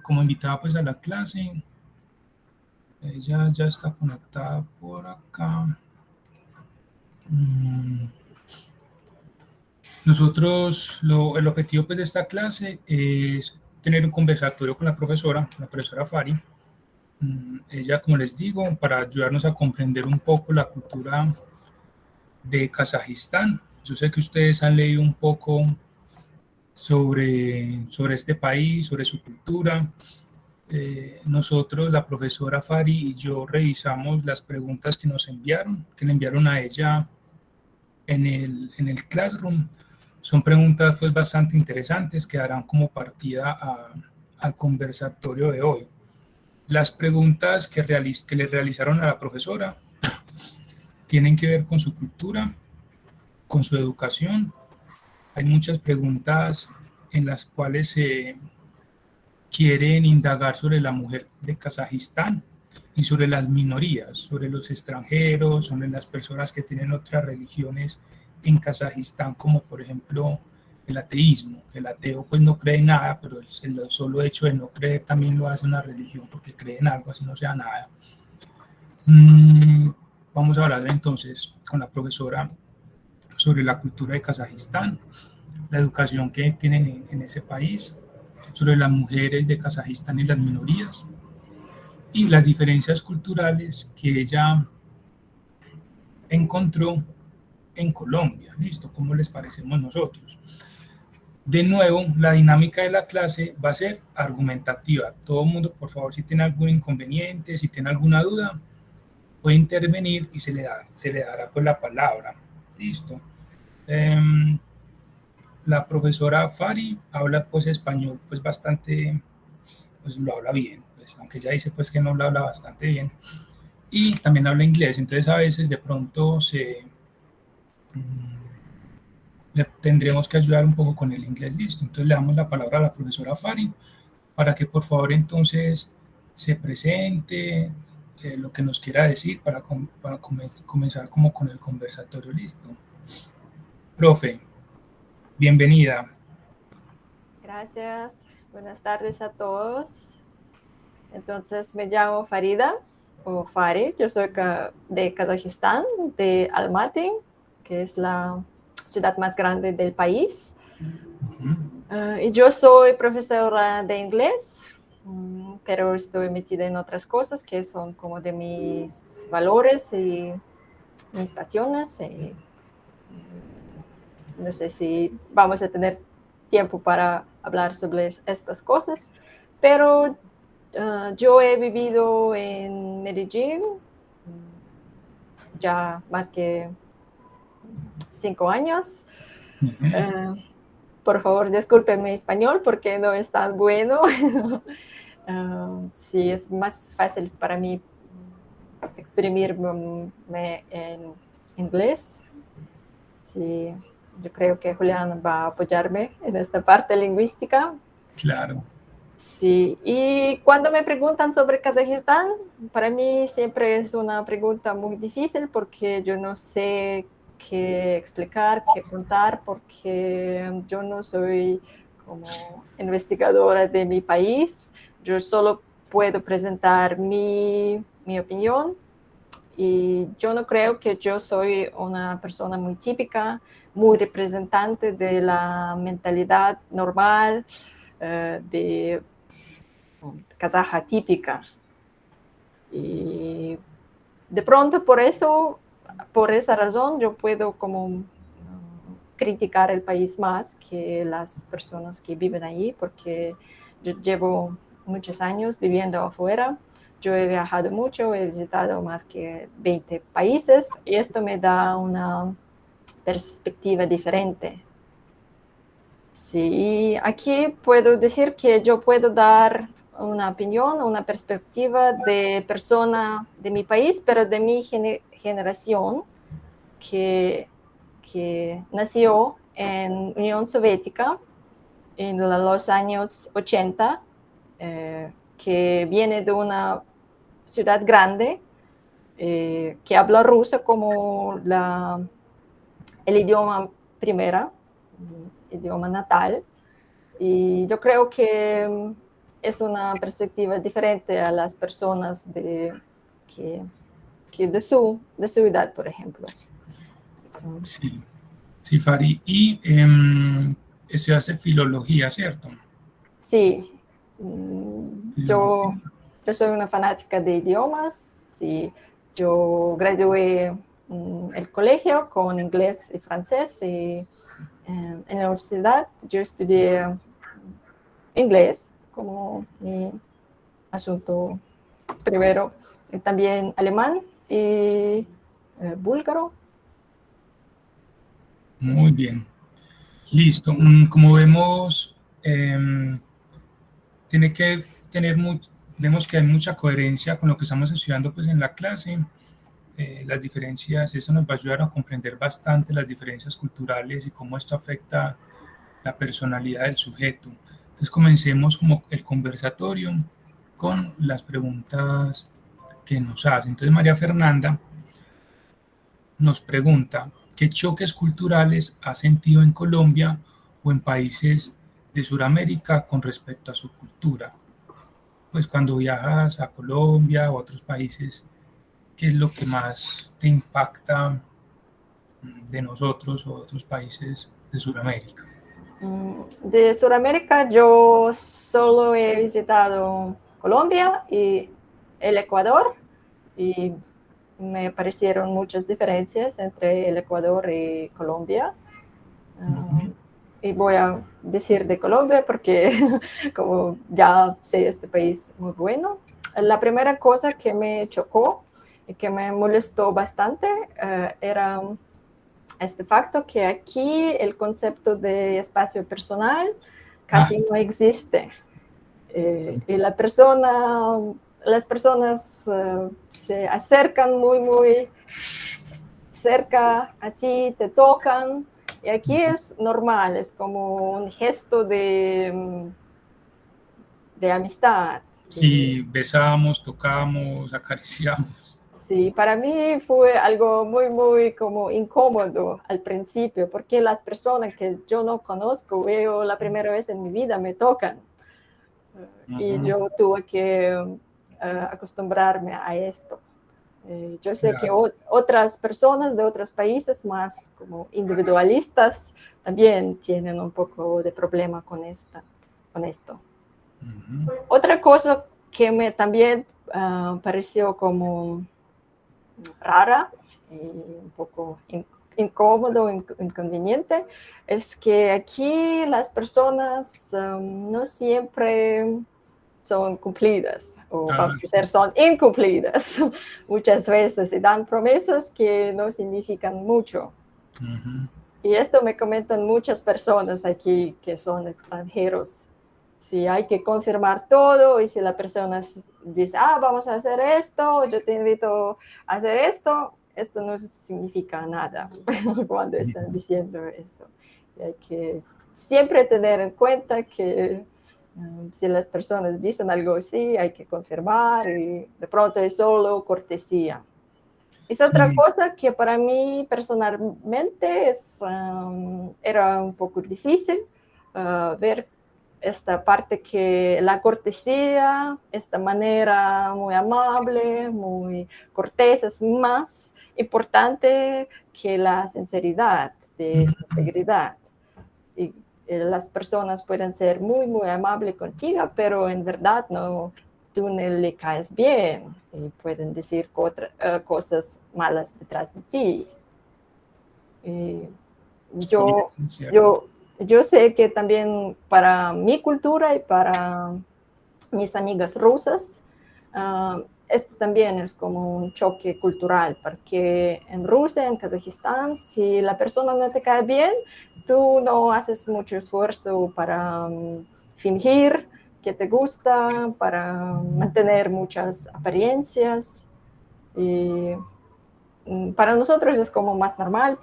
como invitada pues a la clase. Ella ya está conectada por acá. Nosotros, el objetivo pues de esta clase es tener un conversatorio con la profesora Fari. Ella, como les digo, para ayudarnos a comprender un poco la cultura de Kazajistán. Yo sé que ustedes han leído un poco sobre este país, sobre su cultura. Nosotros, la profesora Fari y yo revisamos las preguntas que le enviaron a ella en el Classroom. Son preguntas pues, bastante interesantes que darán como partida al conversatorio de hoy. Las preguntas que le realizaron a la profesora tienen que ver con su cultura, con su educación. Hay muchas preguntas en las cuales se quieren indagar sobre la mujer de Kazajistán y sobre las minorías, sobre los extranjeros, sobre las personas que tienen otras religiones en Kazajistán, como por ejemplo el ateísmo. El ateo pues no cree en nada, pero el solo hecho de no creer también lo hace una religión, porque cree en algo, así no sea nada. Vamos a hablar entonces con la profesora sobre la cultura de Kazajistán, la educación que tienen en ese país, sobre las mujeres de Kazajistán y las minorías, y las diferencias culturales que ella encontró en Colombia. ¿Listo? ¿Cómo les parecemos nosotros? De nuevo, la dinámica de la clase va a ser argumentativa. Todo el mundo, por favor, si tiene algún inconveniente, si tiene alguna duda, puede intervenir y se le dará pues la palabra. ¿Listo? La profesora Fari habla pues español pues bastante, pues lo habla bien, pues, aunque ella dice pues que no lo habla bastante bien. Y también habla inglés, entonces a veces de pronto le tendremos que ayudar un poco con el inglés. Listo, entonces le damos la palabra a la profesora Fari para que por favor entonces se presente, lo que nos quiera decir para comenzar como con el conversatorio. Listo. Profe, bienvenida. Gracias. Buenas tardes a todos. Entonces me llamo Farida o Fari. Yo soy de Kazajistán, de Almaty, que es la ciudad más grande del país. Y yo soy profesora de inglés, pero estoy metida en otras cosas que son como de mis valores y mis pasiones. No sé si vamos a tener tiempo para hablar sobre estas cosas, pero yo he vivido en Medellín ya más que 5 años. Por favor, disculpen mi español porque no es tan bueno. Sí, es más fácil para mí exprimirme en inglés. Sí, yo creo que Julián va a apoyarme en esta parte lingüística. Claro. Sí, y cuando me preguntan sobre Kazajistán, para mí siempre es una pregunta muy difícil porque yo no sé qué explicar, qué contar, porque yo no soy como investigadora de mi país. Yo solo puedo presentar mi opinión y yo no creo que yo soy una persona muy típica, muy representante de la mentalidad normal de kazaja típica. Y de pronto por eso, por esa razón, yo puedo como criticar el país más que las personas que viven ahí, porque yo llevo muchos años viviendo afuera. Yo he viajado mucho, he visitado más que 20 países y esto me da una perspectiva diferente. Sí, aquí puedo decir que yo puedo dar una opinión, una perspectiva de persona de mi país, pero de mi generación que nació en Unión Soviética en los años 80, que viene de una ciudad grande, que habla ruso como el idioma primera, idioma natal. Y yo creo que es una perspectiva diferente a las personas que de su edad, por ejemplo. Sí, sí, Fari. Y estudiaste filología, ¿cierto? Sí, Filología. yo soy una fanática de idiomas y yo gradué el colegio con inglés y francés y en la universidad yo estudié inglés como mi asunto primero, y también alemán y búlgaro. Muy bien. Listo. Como vemos, tiene que tener vemos que hay mucha coherencia con lo que estamos estudiando pues en la clase. Las diferencias, eso nos va a ayudar a comprender bastante las diferencias culturales y cómo esto afecta la personalidad del sujeto. Entonces comencemos como el conversatorio con las preguntas que nos hace. Entonces María Fernanda nos pregunta, ¿qué choques culturales ha sentido en Colombia o en países de Sudamérica con respecto a su cultura? Pues cuando viajas a Colombia o a otros países, ¿qué es lo que más te impacta de nosotros o otros países de Sudamérica? De Sudamérica yo solo he visitado Colombia y el Ecuador y me parecieron muchas diferencias entre el Ecuador y Colombia. Y voy a decir de Colombia porque como ya sé este país muy bueno. La primera cosa que me chocó y que me molestó bastante era este facto que aquí el concepto de espacio personal casi no existe. Y las personas se acercan muy cerca a ti, te tocan, y aquí es normal, es como un gesto de amistad. Sí, besamos, tocamos, acariciamos. Sí, para mí fue algo muy como incómodo al principio, porque las personas que yo no conozco, veo la primera vez en mi vida, me tocan. Y yo tuve que acostumbrarme a esto. Yo sé que otras personas de otros países más como individualistas también tienen un poco de problema con esto. Otra cosa que me también pareció como rara y un poco incómodo, inconveniente, es que aquí las personas no siempre son cumplidas, o vamos a decir, son incumplidas muchas veces y dan promesas que no significan mucho. Y esto me comentan muchas personas aquí que son extranjeros. Si hay que confirmar todo y si la persona dice, vamos a hacer esto, yo te invito a hacer esto, esto no significa nada cuando están diciendo eso. Y hay que siempre tener en cuenta que si las personas dicen algo así, hay que confirmar y de pronto es solo cortesía. Es otra cosa que para mí personalmente era un poco difícil ver esta parte que la cortesía, esta manera muy amable, muy cortés es más importante que la sinceridad, de integridad. Y las personas pueden ser muy amables contigo, pero en verdad tú no le caes bien y pueden decir cosas malas detrás de ti. Yo sé que también para mi cultura y para mis amigas rusas, esto también es como un choque cultural, porque en Rusia, en Kazajistán, si la persona no te cae bien, tú no haces mucho esfuerzo para fingir que te gusta, para mantener muchas apariencias. Y para nosotros es como más normal,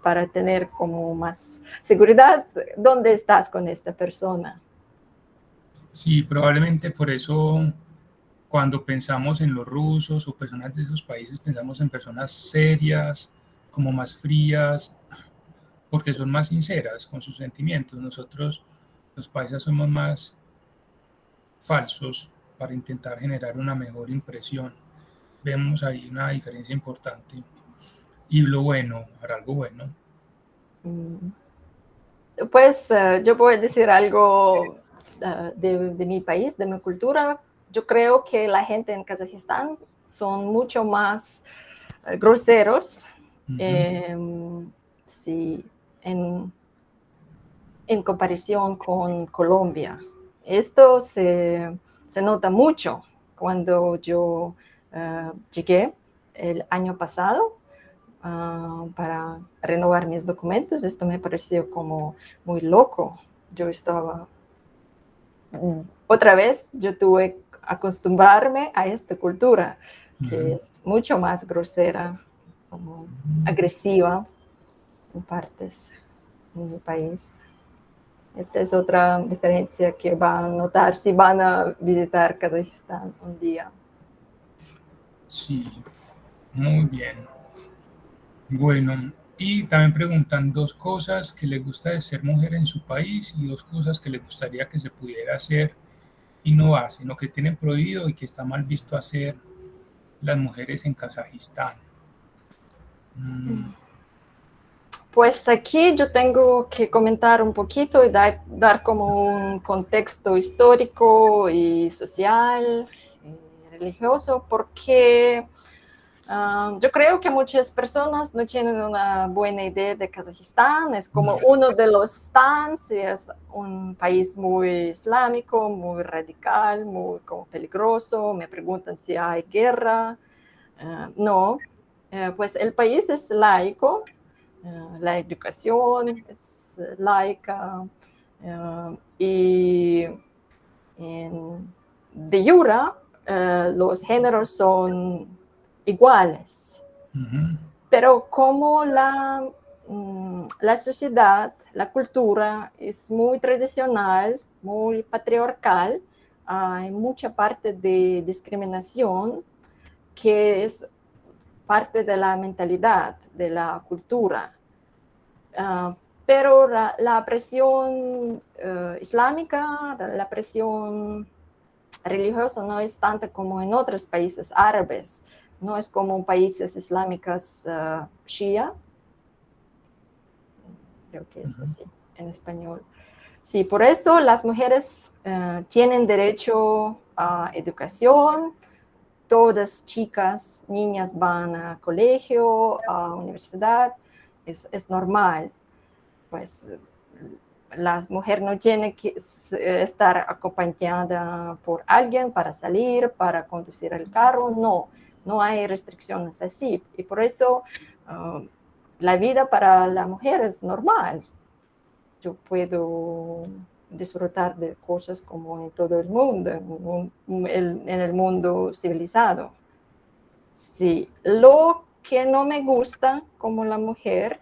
para tener como más seguridad dónde estás con esta persona. Sí, probablemente por eso cuando pensamos en los rusos o personas de esos países, pensamos en personas serias, como más frías, porque son más sinceras con sus sentimientos. Nosotros, los paisas, somos más falsos para intentar generar una mejor impresión. Vemos ahí una diferencia importante. Y lo bueno, para algo bueno. Pues yo voy a decir algo de mi país, de mi cultura. Yo creo que la gente en Kazajistán son mucho más groseros. Sí, en comparación con Colombia. Esto se nota mucho cuando yo llegué el año pasado para renovar mis documentos. Esto me pareció como muy loco. Yo estaba, otra vez, yo tuve que acostumbrarme a esta cultura, que es mucho más grosera, como agresiva en partes en mi país. Esta es otra diferencia que van a notar si van a visitar Kazajistán un día. Sí, muy bien. Bueno, y también preguntan 2 cosas que le gusta de ser mujer en su país y 2 cosas que le gustaría que se pudiera hacer y no hacen, lo que tienen prohibido y que está mal visto hacer las mujeres en Kazajistán. Pues aquí yo tengo que comentar un poquito y dar como un contexto histórico y social y religioso, porque yo creo que muchas personas no tienen una buena idea de Kazajistán. Es como uno de los stands, y es un país muy islámico, muy radical, muy como peligroso. Me preguntan si hay guerra. No, pues el país es laico. La educación es laica y de jure los géneros son iguales. Pero como la sociedad, la cultura es muy tradicional, muy patriarcal, hay mucha parte de discriminación que es parte de la mentalidad, de la cultura. Pero la presión islámica, la presión religiosa no es tanta como en otros países árabes, no es como países islámicos shia, creo que es así en español. Sí, por eso las mujeres tienen derecho a educación. Todas chicas, niñas van a colegio, a universidad, es normal. Pues las mujeres no tienen que estar acompañada por alguien para salir, para conducir el carro, no hay restricciones así. Y por eso la vida para la mujer es normal. Yo puedo disfrutar de cosas como en todo el mundo, en el mundo civilizado. Sí, lo que no me gusta como la mujer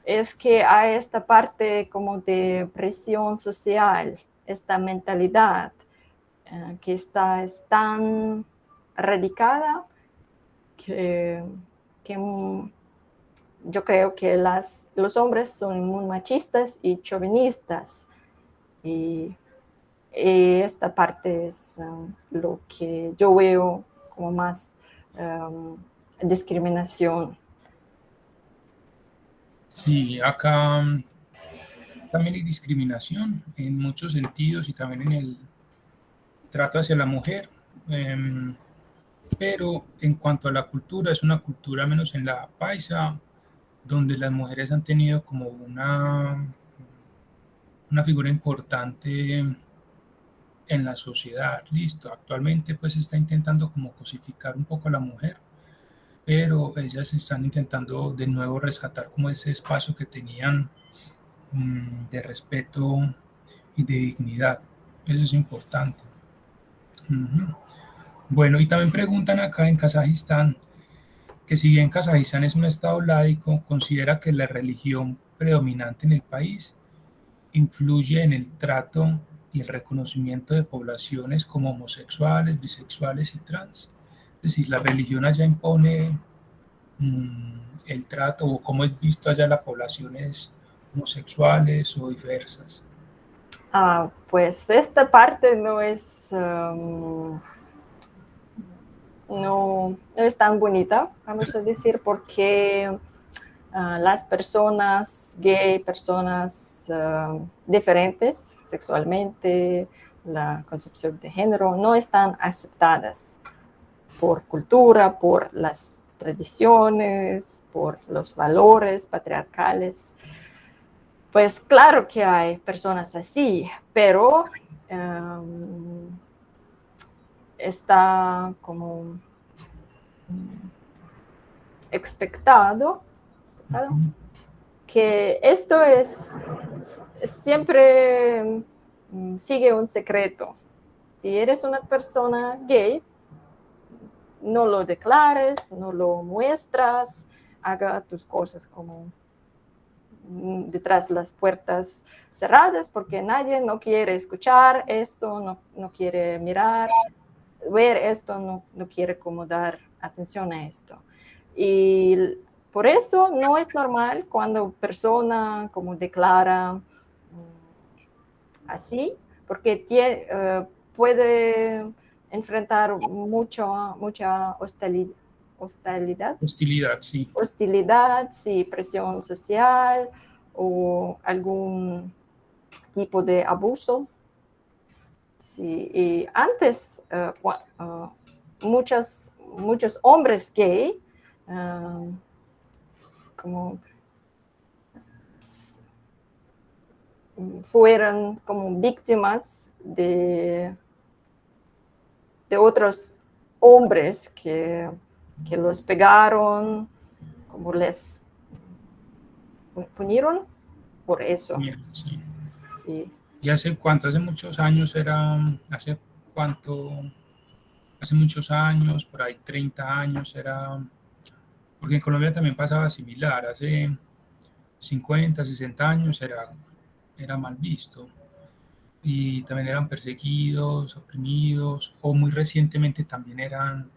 es que hay esta parte como de presión social, esta mentalidad que es tan radicada que yo creo que los hombres son muy machistas y chauvinistas. Y esta parte es lo que yo veo como más discriminación. Sí, acá también hay discriminación en muchos sentidos y también en el trato hacia la mujer. Pero en cuanto a la cultura, es una cultura menos en la paisa, donde las mujeres han tenido como una figura importante en la sociedad. Listo, actualmente pues se está intentando como cosificar un poco a la mujer, pero ellas están intentando de nuevo rescatar como ese espacio que tenían de respeto y de dignidad. Eso es importante. Bueno, y también preguntan acá en Kazajistán que si bien Kazajistán es un estado laico, considera que la religión predominante en el país influye en el trato y el reconocimiento de poblaciones como homosexuales, bisexuales y trans. Es decir, la religión allá impone el trato o cómo es visto allá las poblaciones homosexuales o diversas. Pues esta parte no es, no es tan bonita, vamos a decir, porque las personas gay, personas diferentes sexualmente, la concepción de género, no están aceptadas por cultura, por las tradiciones, por los valores patriarcales. Pues claro que hay personas así, pero está como expectado que esto siempre sigue un secreto. Si eres una persona gay, no lo declares, no lo muestras, haga tus cosas como detrás de las puertas cerradas, porque nadie no quiere escuchar esto, no quiere mirar, ver esto, no quiere como dar atención a esto. Y por eso no es normal cuando persona como declara así, porque puede enfrentar mucha hostilidad, Hostilidad, sí. hostilidad, sí, presión social o algún tipo de abuso. Sí, y antes muchos hombres gay como fueron como víctimas de otros hombres que los pegaron, como les punieron por eso. Bien, sí. Sí. ¿Y hace cuánto? Hace muchos años era, hace cuánto, hace muchos años, por ahí 30 años era, porque en Colombia también pasaba similar, hace 50, 60 años era mal visto y también eran perseguidos, oprimidos o muy recientemente también eran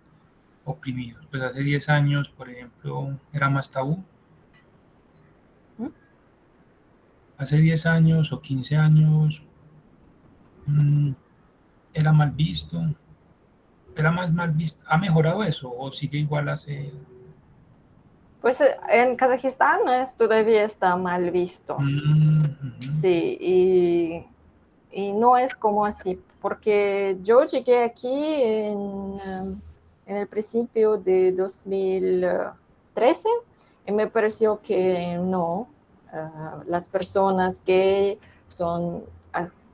oprimidos. Pues hace 10 años, por ejemplo, era más tabú. Hace 10 años o 15 años era mal visto, era más mal visto. ¿Ha mejorado eso o sigue igual hace? Pues en Kazajistán todavía está mal visto. Sí, y no es como así, porque yo llegué aquí en el principio de 2013 y me pareció que no, las personas gay son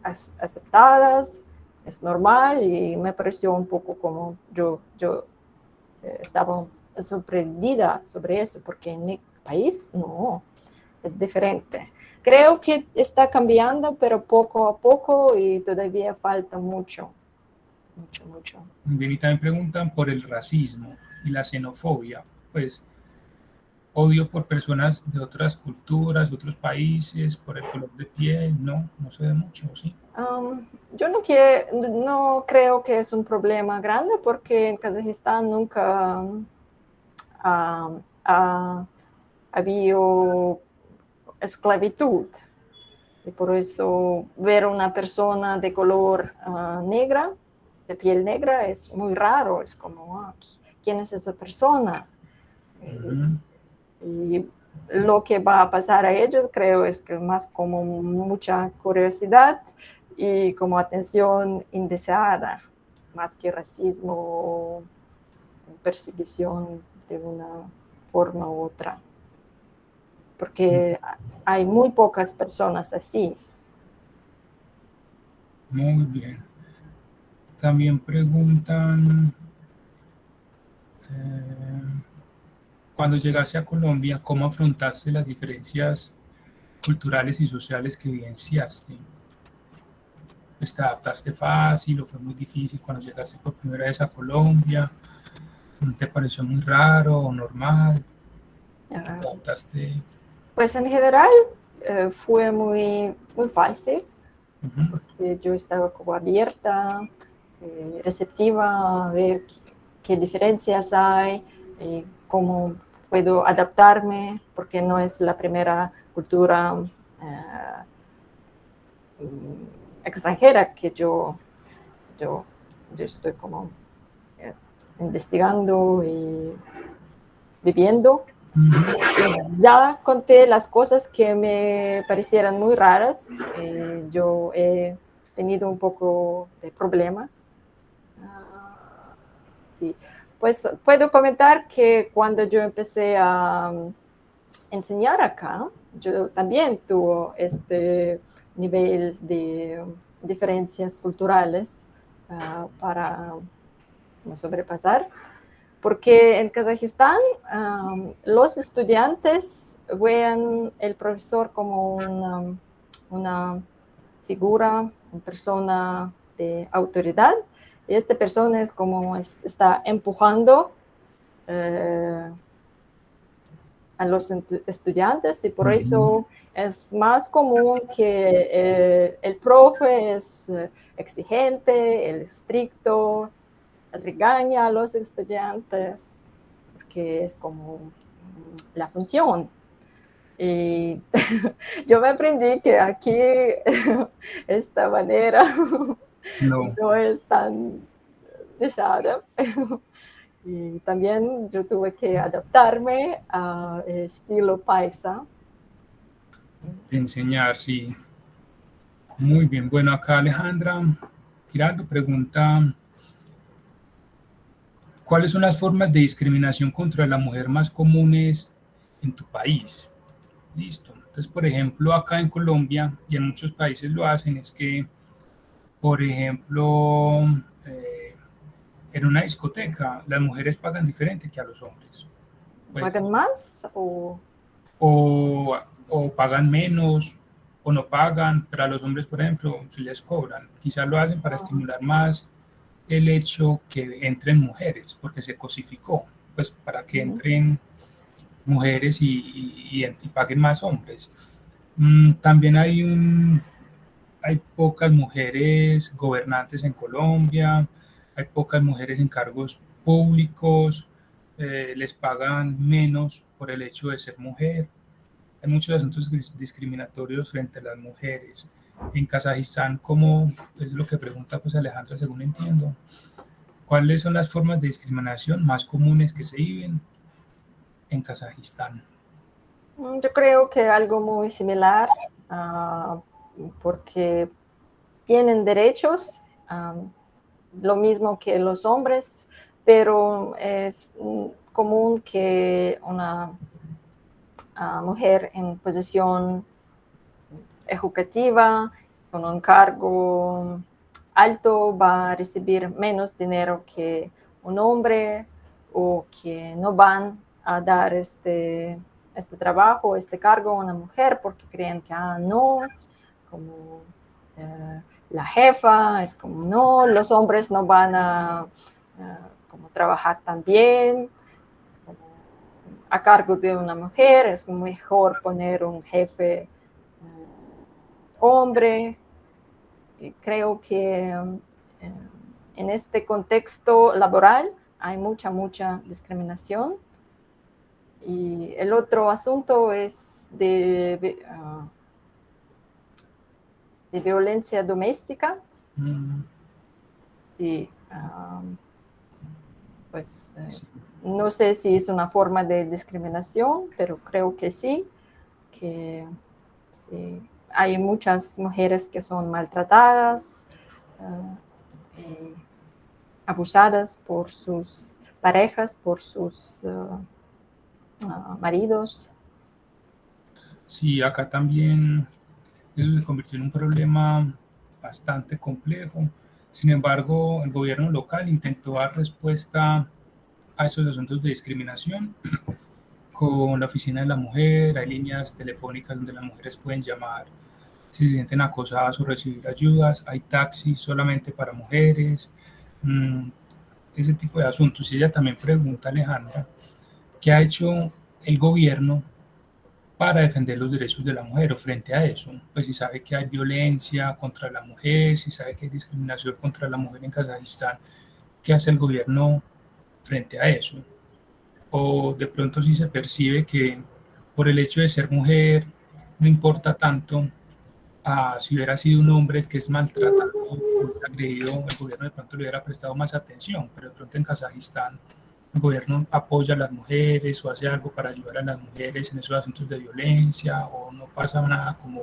aceptadas, es normal y me pareció un poco como yo estaba sorprendida sobre eso, porque en mi país no, es diferente. Creo que está cambiando, pero poco a poco y todavía falta mucho, mucho, mucho. Bien, y también preguntan por el racismo y la xenofobia. Pues odio por personas de otras culturas, de otros países, por el color de piel, no se ve mucho, ¿sí? Yo no creo que es un problema grande porque en Kazajistán nunca ha habido esclavitud. Y por eso ver una persona de color negra, de piel negra, es muy raro. Es como, ¿quién es esa persona? Y lo que va a pasar a ellos, creo, es que más como mucha curiosidad y como atención indeseada, más que racismo o persecución de una forma u otra. Porque hay muy pocas personas así. Muy bien. También preguntan, cuando llegaste a Colombia, ¿cómo afrontaste las diferencias culturales y sociales que evidenciaste? ¿Te adaptaste fácil o fue muy difícil cuando llegaste por primera vez a Colombia? ¿Te pareció muy raro o normal? ¿Te adaptaste? Pues en general fue muy, muy fácil, porque yo estaba como abierta, receptiva a ver qué diferencias hay, cómo puedo adaptarme, porque no es la primera cultura extranjera que yo estoy como investigando y viviendo. Ya conté las cosas que me parecieran muy raras. Yo he tenido un poco de problema. Sí. Pues puedo comentar que cuando yo empecé a enseñar acá, yo también tuve este nivel de diferencias culturales para sobrepasar, porque en Kazajistán los estudiantes ven el profesor como una figura, una persona de autoridad, y esta persona es como está empujando a los estudiantes, y por eso es más común que el profe es exigente, el estricto, regaña a los estudiantes, porque es como la función. Y yo me aprendí que aquí esta manera No, no es tan deseada. Y también yo tuve que adaptarme al estilo paisa. de enseñar, sí. Muy bien. Bueno, acá Alejandra Giraldo pregunta, ¿cuáles son las formas de discriminación contra la mujer más comunes en tu país? Listo. Entonces, por ejemplo, acá en Colombia y en muchos países lo hacen, es que, por ejemplo, eh, en una discoteca las mujeres pagan diferente que a los hombres. Pues, ¿Pagan más o o, o pagan menos o no pagan, pero a los hombres, por ejemplo, si les cobran. Quizás lo hacen para estimular más el hecho que entren mujeres, porque se cosificó, pues para que entren mujeres y paguen más hombres. También hay pocas mujeres gobernantes en Colombia, hay pocas mujeres en cargos públicos, les pagan menos por el hecho de ser mujer. Hay muchos asuntos discriminatorios frente a las mujeres. En Kazajistán, como es lo que pregunta pues Alejandra, según entiendo, ¿cuáles son las formas de discriminación más comunes que se viven en Kazajistán? yo creo que algo muy similar, porque tienen derechos, lo mismo que los hombres, pero es común que una mujer en posición ejecutiva, con un cargo alto, va a recibir menos dinero que un hombre, o que no van a dar este trabajo, este cargo a una mujer porque creen que, no, como la jefa, es como, no, los hombres no van a como trabajar tan bien como a cargo de una mujer, es mejor poner un jefe hombre. Y creo que en este contexto laboral hay mucha discriminación. Y el otro asunto es de violencia doméstica. Sí, pues no sé si es una forma de discriminación, pero creo que sí, que sí, hay muchas mujeres que son maltratadas, y abusadas por sus parejas, por sus maridos. Sí, acá también eso se convirtió en un problema bastante complejo. Sin embargo, el gobierno local intentó dar respuesta a esos asuntos de discriminación con la oficina de la mujer. Hay líneas telefónicas donde las mujeres pueden llamar si se sienten acosadas o recibir ayudas. Hay taxis solamente para mujeres, ese tipo de asuntos. Y ella también pregunta, Alejandra, ¿qué ha hecho el gobierno para defender los derechos de la mujer? O frente a eso, pues si sabe que hay violencia contra la mujer, si sabe que hay discriminación contra la mujer en Kazajistán, ¿qué hace el gobierno frente a eso? O de pronto si se percibe que por el hecho de ser mujer no importa tanto si hubiera sido un hombre el que es maltratado o es agredido, el gobierno de pronto le hubiera prestado más atención, pero de pronto en Kazajistán el gobierno apoya a las mujeres o hace algo para ayudar a las mujeres en esos asuntos de violencia, o no pasa nada como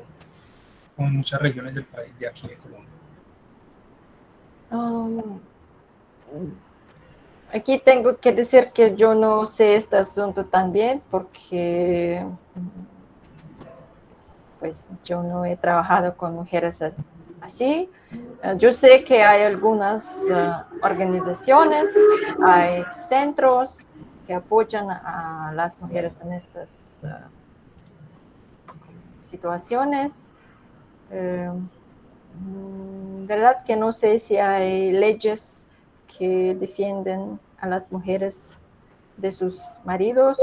en muchas regiones del país de aquí de Colombia. Aquí tengo que decir que yo no sé este asunto tan bien porque pues yo no he trabajado con mujeres así. Yo sé que hay algunas organizaciones, hay centros que apoyan a las mujeres en estas situaciones. Verdad que no sé si hay leyes que defienden a las mujeres de sus maridos,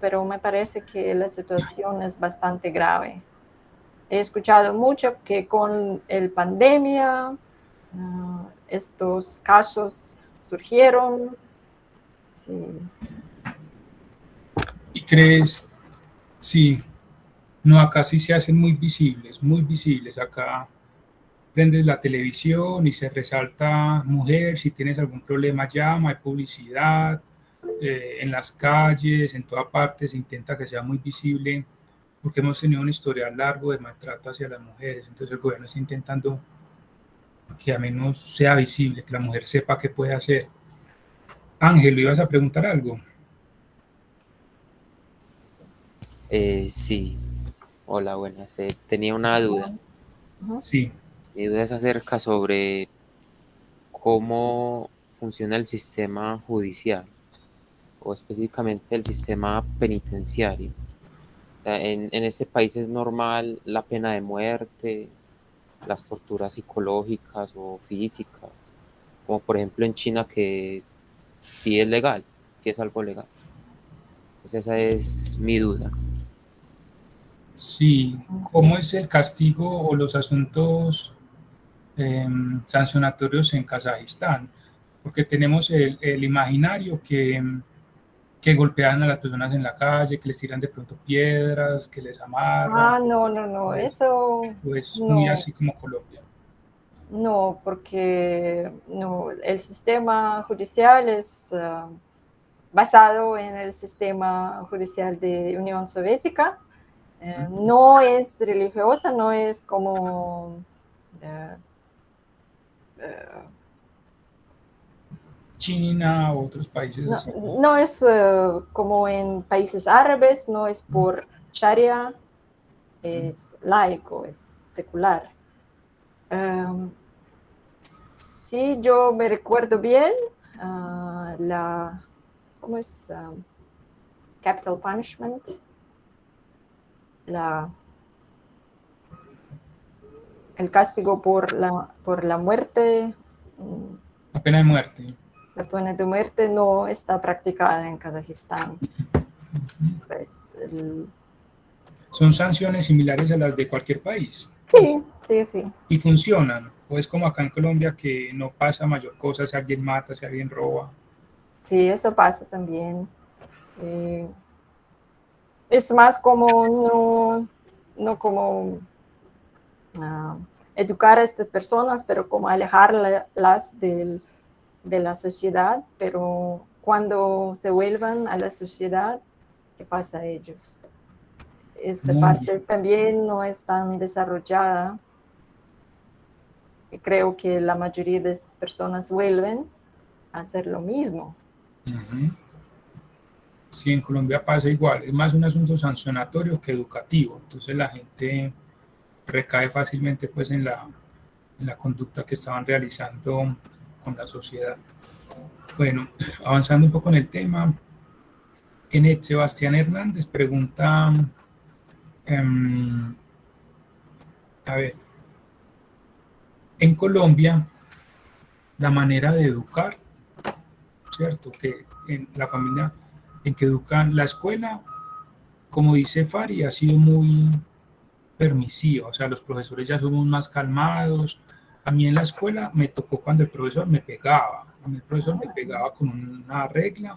pero me parece que la situación es bastante grave. He escuchado mucho que con la pandemia estos casos surgieron. Sí. ¿Y crees? Sí, no, acá sí se hacen muy visibles, muy visibles. Acá prendes la televisión y se resalta mujer, si tienes algún problema llama, hay publicidad, en las calles, en toda parte se intenta que sea muy visible, porque hemos tenido un historial largo de maltrato hacia las mujeres, entonces el gobierno está intentando que a menos sea visible, que la mujer sepa qué puede hacer. Ángel, ¿ibas a preguntar algo? Sí, hola, buenas. Tenía una duda. Sí. Mi duda es acerca sobre cómo funciona el sistema judicial o específicamente el sistema penitenciario. O sea, en este país es normal la pena de muerte, las torturas psicológicas o físicas, como por ejemplo en China que sí es legal, sí es algo legal. Entonces esa es mi duda. Sí, ¿cómo es el castigo o los asuntos sancionatorios en Kazajistán? Porque tenemos el imaginario que golpean a las personas en la calle, que les tiran de pronto piedras, que les amarran. No, eso Pues muy no. así como Colombia. No, porque no, el sistema judicial es basado en el sistema judicial de Unión Soviética. No es religiosa, no es como China o otros países así. no es como en países árabes, no es por Sharia, es laico, es secular. Sí, yo me recuerdo bien ¿cómo es? Capital punishment. El castigo por la muerte. La pena de muerte. La pena de muerte no está practicada en Kazajistán. Pues, ¿Son sanciones similares a las de cualquier país? Sí. ¿Y funcionan? ¿O es como acá en Colombia que no pasa mayor cosa si alguien mata, si alguien roba? Sí, eso pasa también. Es más como no como educar a estas personas, pero como alejarlas de la sociedad, pero cuando se vuelvan a la sociedad, ¿qué pasa a ellos? Esta parte también no es tan desarrollada. Y creo que la mayoría de estas personas vuelven a hacer lo mismo. Sí, en Colombia pasa igual, es más un asunto sancionatorio que educativo, entonces la gente recae fácilmente pues en la conducta que estaban realizando con la sociedad. Bueno, avanzando un poco en el tema, Kenneth Sebastián Hernández pregunta, a ver, en Colombia la manera de educar, ¿cierto? Que en la familia en que educan, la escuela, como dice Fari, ha sido muy permisiva, o sea, los profesores ya somos más calmados. A mí en la escuela me tocó cuando el profesor me pegaba, a mí el profesor me pegaba con una regla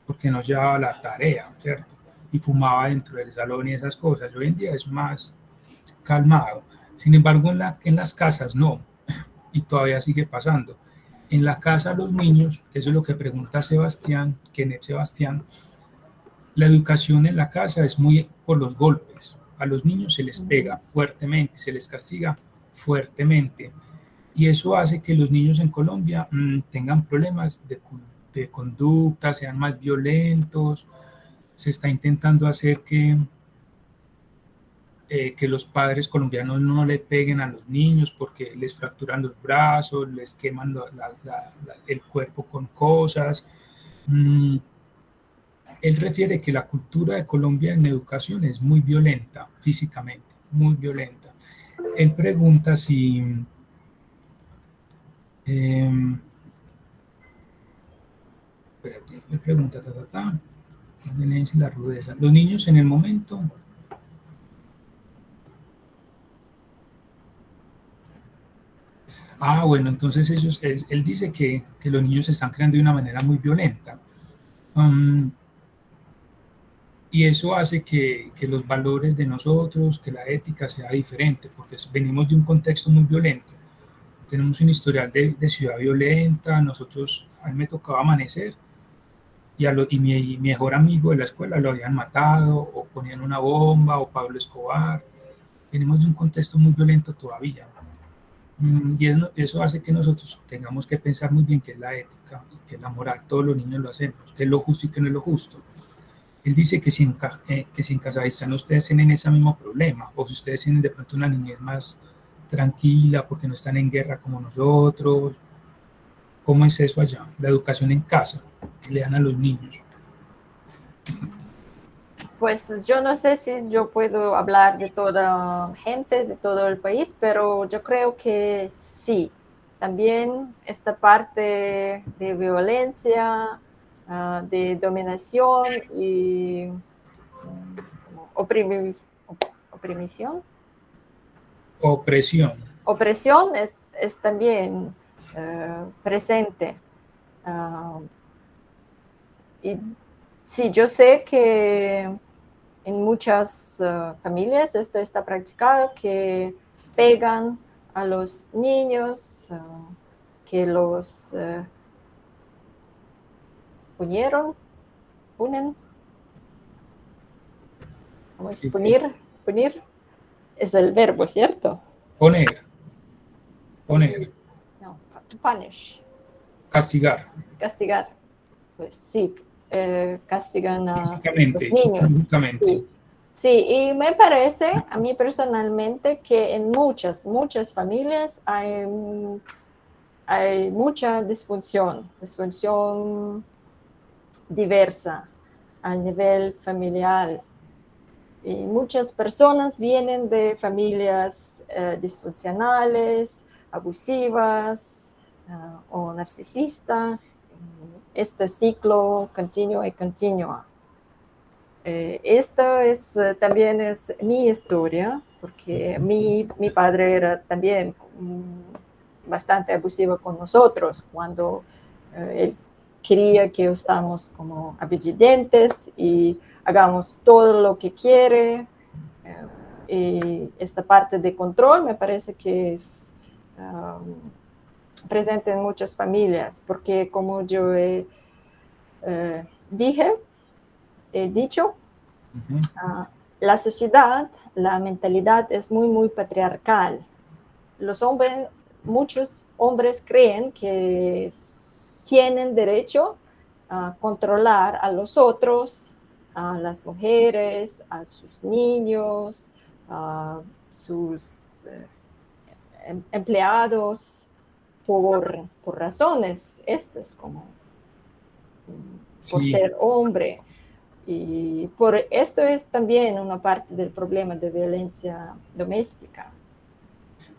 porque no llevaba la tarea, ¿cierto? y fumaba dentro del salón y esas cosas. Hoy en día es más calmado. Sin embargo, en las casas no, y todavía sigue pasando. En la casa los niños, que eso es lo que pregunta Sebastián, Kenneth Sebastián, la educación en la casa es muy por los golpes. A los niños se les pega fuertemente, se les castiga fuertemente. Y eso hace que los niños en Colombia tengan problemas de conducta, sean más violentos. Se está intentando hacer que los padres colombianos no le peguen a los niños porque les fracturan los brazos, les queman el cuerpo con cosas. Él refiere que la cultura de Colombia en educación es muy violenta físicamente, muy violenta. Él pregunta si espérate, él pregunta, la rudeza. Los niños en el momento bueno, entonces él dice que los niños se están creando de una manera muy violenta. Y eso hace que los valores de nosotros, que la ética sea diferente, porque venimos de un contexto muy violento. Tenemos un historial de ciudad violenta. A mí me tocaba amanecer y mi mejor amigo de la escuela lo habían matado, o ponían una bomba, o Pablo Escobar. Venimos de un contexto muy violento todavía. Y eso hace que nosotros tengamos que pensar muy bien qué es la ética, qué es la moral. Todos los niños lo hacemos, qué es lo justo y qué no es lo justo. Él dice que si en Kazajistán ustedes tienen ese mismo problema, o si ustedes tienen de pronto una niñez más tranquila porque no están en guerra como nosotros. ¿Cómo es eso allá? La educación en casa que le dan a los niños. Pues yo no sé si yo puedo hablar de toda gente, de todo el país, pero yo creo que sí. También esta parte de violencia, de dominación y opresión. Opresión es también presente. Y sí, yo sé que en muchas familias esto está practicado, que pegan a los niños, que los punen. ¿Cómo es? Sí. Punir es el verbo, ¿cierto? Poner. No, to punish. Castigar. Pues sí, castigan a los niños. Sí, y me parece a mí personalmente que en muchas familias hay mucha disfunción diversa a nivel familiar. Y muchas personas vienen de familias disfuncionales, abusivas o narcisistas. Este ciclo continúa. Esta también es mi historia, porque mi padre era también bastante abusivo con nosotros cuando él quería que estamos como obedientes y hagamos todo lo que quiere. Y esta parte de control me parece que es presente en muchas familias, porque como yo he dicho, la sociedad, la mentalidad es muy patriarcal. Muchos hombres creen que tienen derecho a controlar a los otros, a las mujeres, a sus niños, a sus empleados, por razones estas, como por ser hombre. Y por esto es también una parte del problema de violencia doméstica.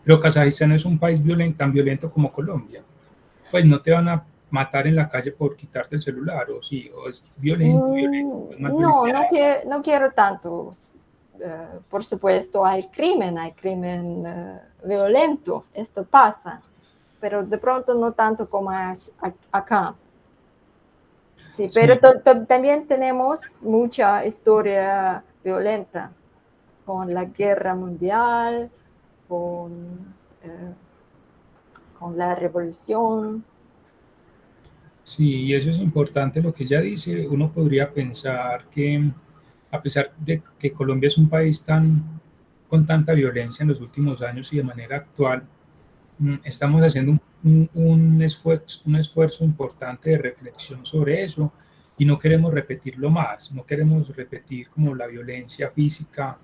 Pero Kazajistán es un país tan violento como Colombia. Pues no te van a matar en la calle por quitarte el celular, o sí, o es violento. Es más no quiero tanto. Por supuesto, hay crimen violento, esto pasa, pero de pronto no tanto como es acá. Sí, Sí, pero también tenemos mucha historia violenta con la guerra mundial, con, eh, con la revolución. sí, y eso es importante lo que ella dice. Uno podría pensar que a pesar de que Colombia es un país con tanta violencia en los últimos años y de manera actual, estamos haciendo un esfuerzo importante de reflexión sobre eso y no queremos repetirlo más, no queremos repetir como la violencia física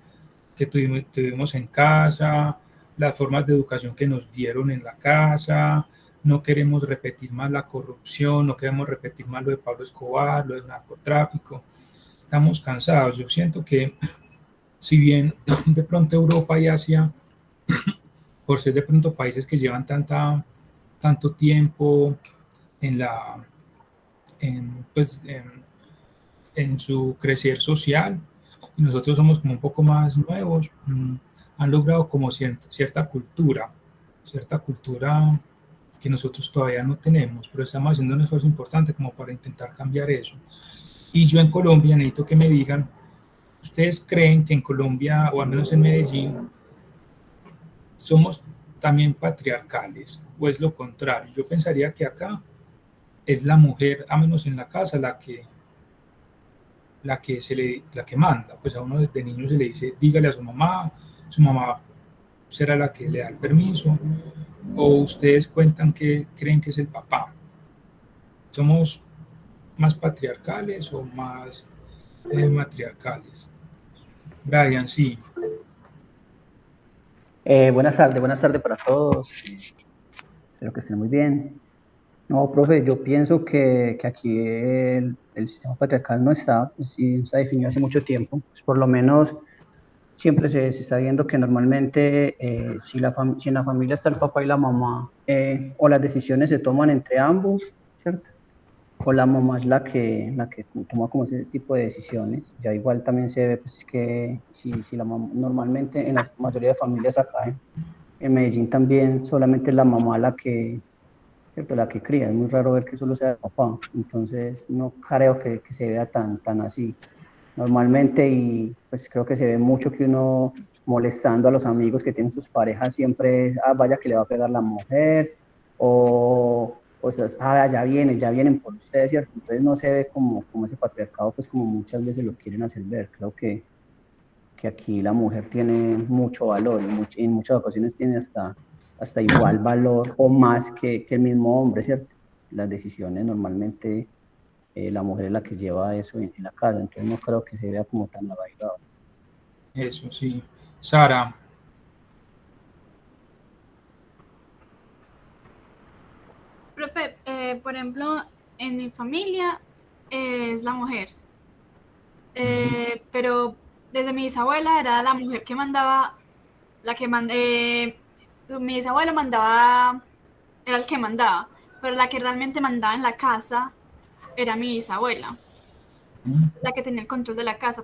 que tuvimos en casa, las formas de educación que nos dieron en la casa, no queremos repetir más la corrupción, no queremos repetir más lo de Pablo Escobar, lo del narcotráfico. Estamos cansados. Yo siento que si bien de pronto Europa y Asia, por ser de pronto países que llevan tanto tiempo en, la, pues, en su crecer social, y nosotros somos como un poco más nuevos, han logrado como cierta cultura que nosotros todavía no tenemos, pero estamos haciendo un esfuerzo importante como para intentar cambiar eso. Y yo en Colombia necesito que me digan, ¿ustedes creen que en Colombia, o al menos en Medellín, somos también patriarcales o es lo contrario? Yo pensaría que acá es la mujer, a menos en la casa, la que manda. Pues a uno desde niño se le dice, dígale a su mamá será la que le da el permiso, o ustedes cuentan que creen que es el papá. ¿Somos más patriarcales o más matriarcales? Brian, sí. Buenas tardes para todos. Espero que estén muy bien. No, profe, yo pienso que aquí el sistema patriarcal no está, pues sí, está definido hace mucho tiempo. Pues por lo menos siempre se está viendo que normalmente si en la familia está el papá y la mamá, o las decisiones se toman entre ambos, ¿cierto? O la mamá es la que toma como ese tipo de decisiones. Ya igual también se ve pues, que si la mamá, normalmente en la mayoría de familias acá en Medellín también solamente es la mamá la que, ¿cierto? La que cría. Es muy raro ver que solo sea el papá. Entonces no creo que se vea tan así. Normalmente, y pues creo que se ve mucho que uno molestando a los amigos que tienen sus parejas siempre es, vaya que le va a pegar la mujer, o sea, ya vienen por ustedes, ¿cierto? Entonces no se ve como ese patriarcado, pues como muchas veces lo quieren hacer ver. Creo que aquí la mujer tiene mucho valor y en muchas ocasiones tiene hasta igual valor o más que el mismo hombre, ¿cierto? Las decisiones normalmente la mujer es la que lleva eso en la casa, entonces no creo que se vea como tan arraigado. Eso sí. Sara, Profe, por ejemplo, en mi familia es la mujer, pero desde mi bisabuela era la mujer que mandaba, la que mi bisabuelo mandaba, era el que mandaba, pero la que realmente mandaba en la casa era mi bisabuela, la que tenía el control de la casa.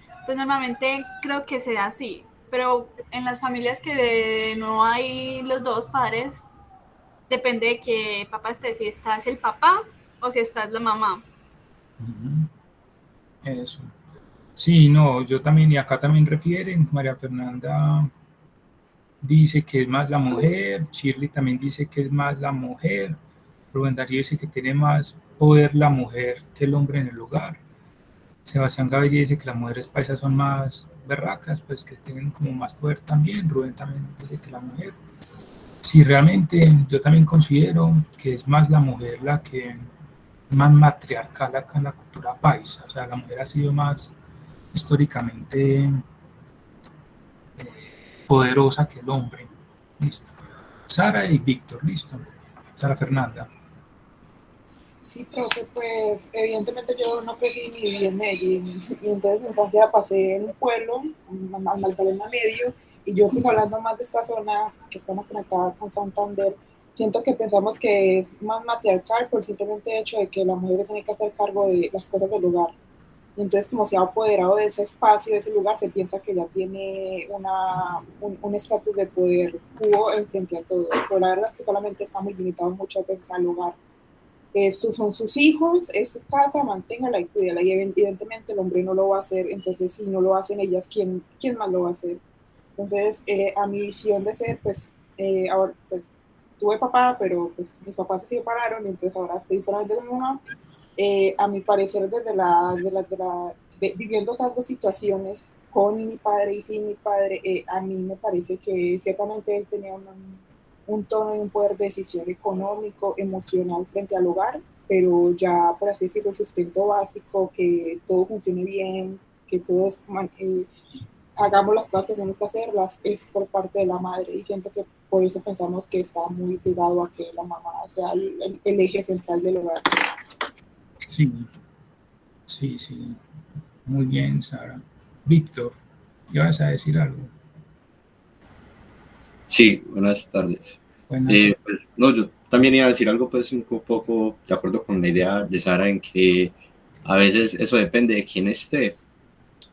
Entonces normalmente creo que se da así, pero en las familias que no hay los dos padres, depende de qué papá esté, si estás el papá o si estás la mamá. eso. Sí, no, yo también, y acá también refieren, María Fernanda dice que es más la mujer, Shirley también dice que es más la mujer, Rubén Darío dice que tiene más poder la mujer que el hombre en el hogar, Sebastián Gaviria dice que las mujeres paisas son más berracas, pues que tienen como más poder también, Rubén también dice que la mujer. Sí, realmente yo también considero que es más la mujer la que más matriarcal acá en la cultura paisa, o sea, la mujer ha sido más históricamente poderosa que el hombre. Listo. Sara y Víctor, listo. Sara Fernanda. Sí, profe, pues evidentemente yo no crecí ni viví en Medellín, y entonces mi infancia la pasé en un pueblo, al Magdalena Medio, y yo pues hablando más de esta zona que está más conectada con Santander, siento que pensamos que es más matriarcal por el simplemente hecho de que la mujer tiene que hacer cargo de las cosas del hogar. Y entonces como se ha apoderado de ese espacio, de ese lugar, se piensa que ya tiene un estatus de poder cubo en frente a todo, pero la verdad es que solamente está muy limitado muchas veces al hogar. son sus hijos, es su casa, manténgala y cuídala. Y evidentemente el hombre no lo va a hacer, entonces si no lo hacen ellas, ¿quién más lo va a hacer? Entonces, a mi visión de ser, pues, ahora, pues, tuve papá, pero pues mis papás se separaron, y entonces ahora estoy solamente con mi mamá. A mi parecer, viviendo esas dos situaciones, con mi padre y sin mi padre, a mí me parece que ciertamente él tenía un tono y un poder de decisión económico, emocional frente al hogar, pero ya, por así decirlo, el sustento básico, que todo funcione bien, que todos hagamos las cosas que tenemos que hacerlas, es por parte de la madre, y siento que por eso pensamos que está muy ligado a que la mamá sea el eje central del hogar. Sí, sí, sí. Muy bien, Sara. Víctor, ¿ibas a decir algo? Sí, buenas tardes. Buenas. Pues, no, yo también iba a decir algo, pues un poco de acuerdo con la idea de Sara, en que a veces eso depende de quién esté.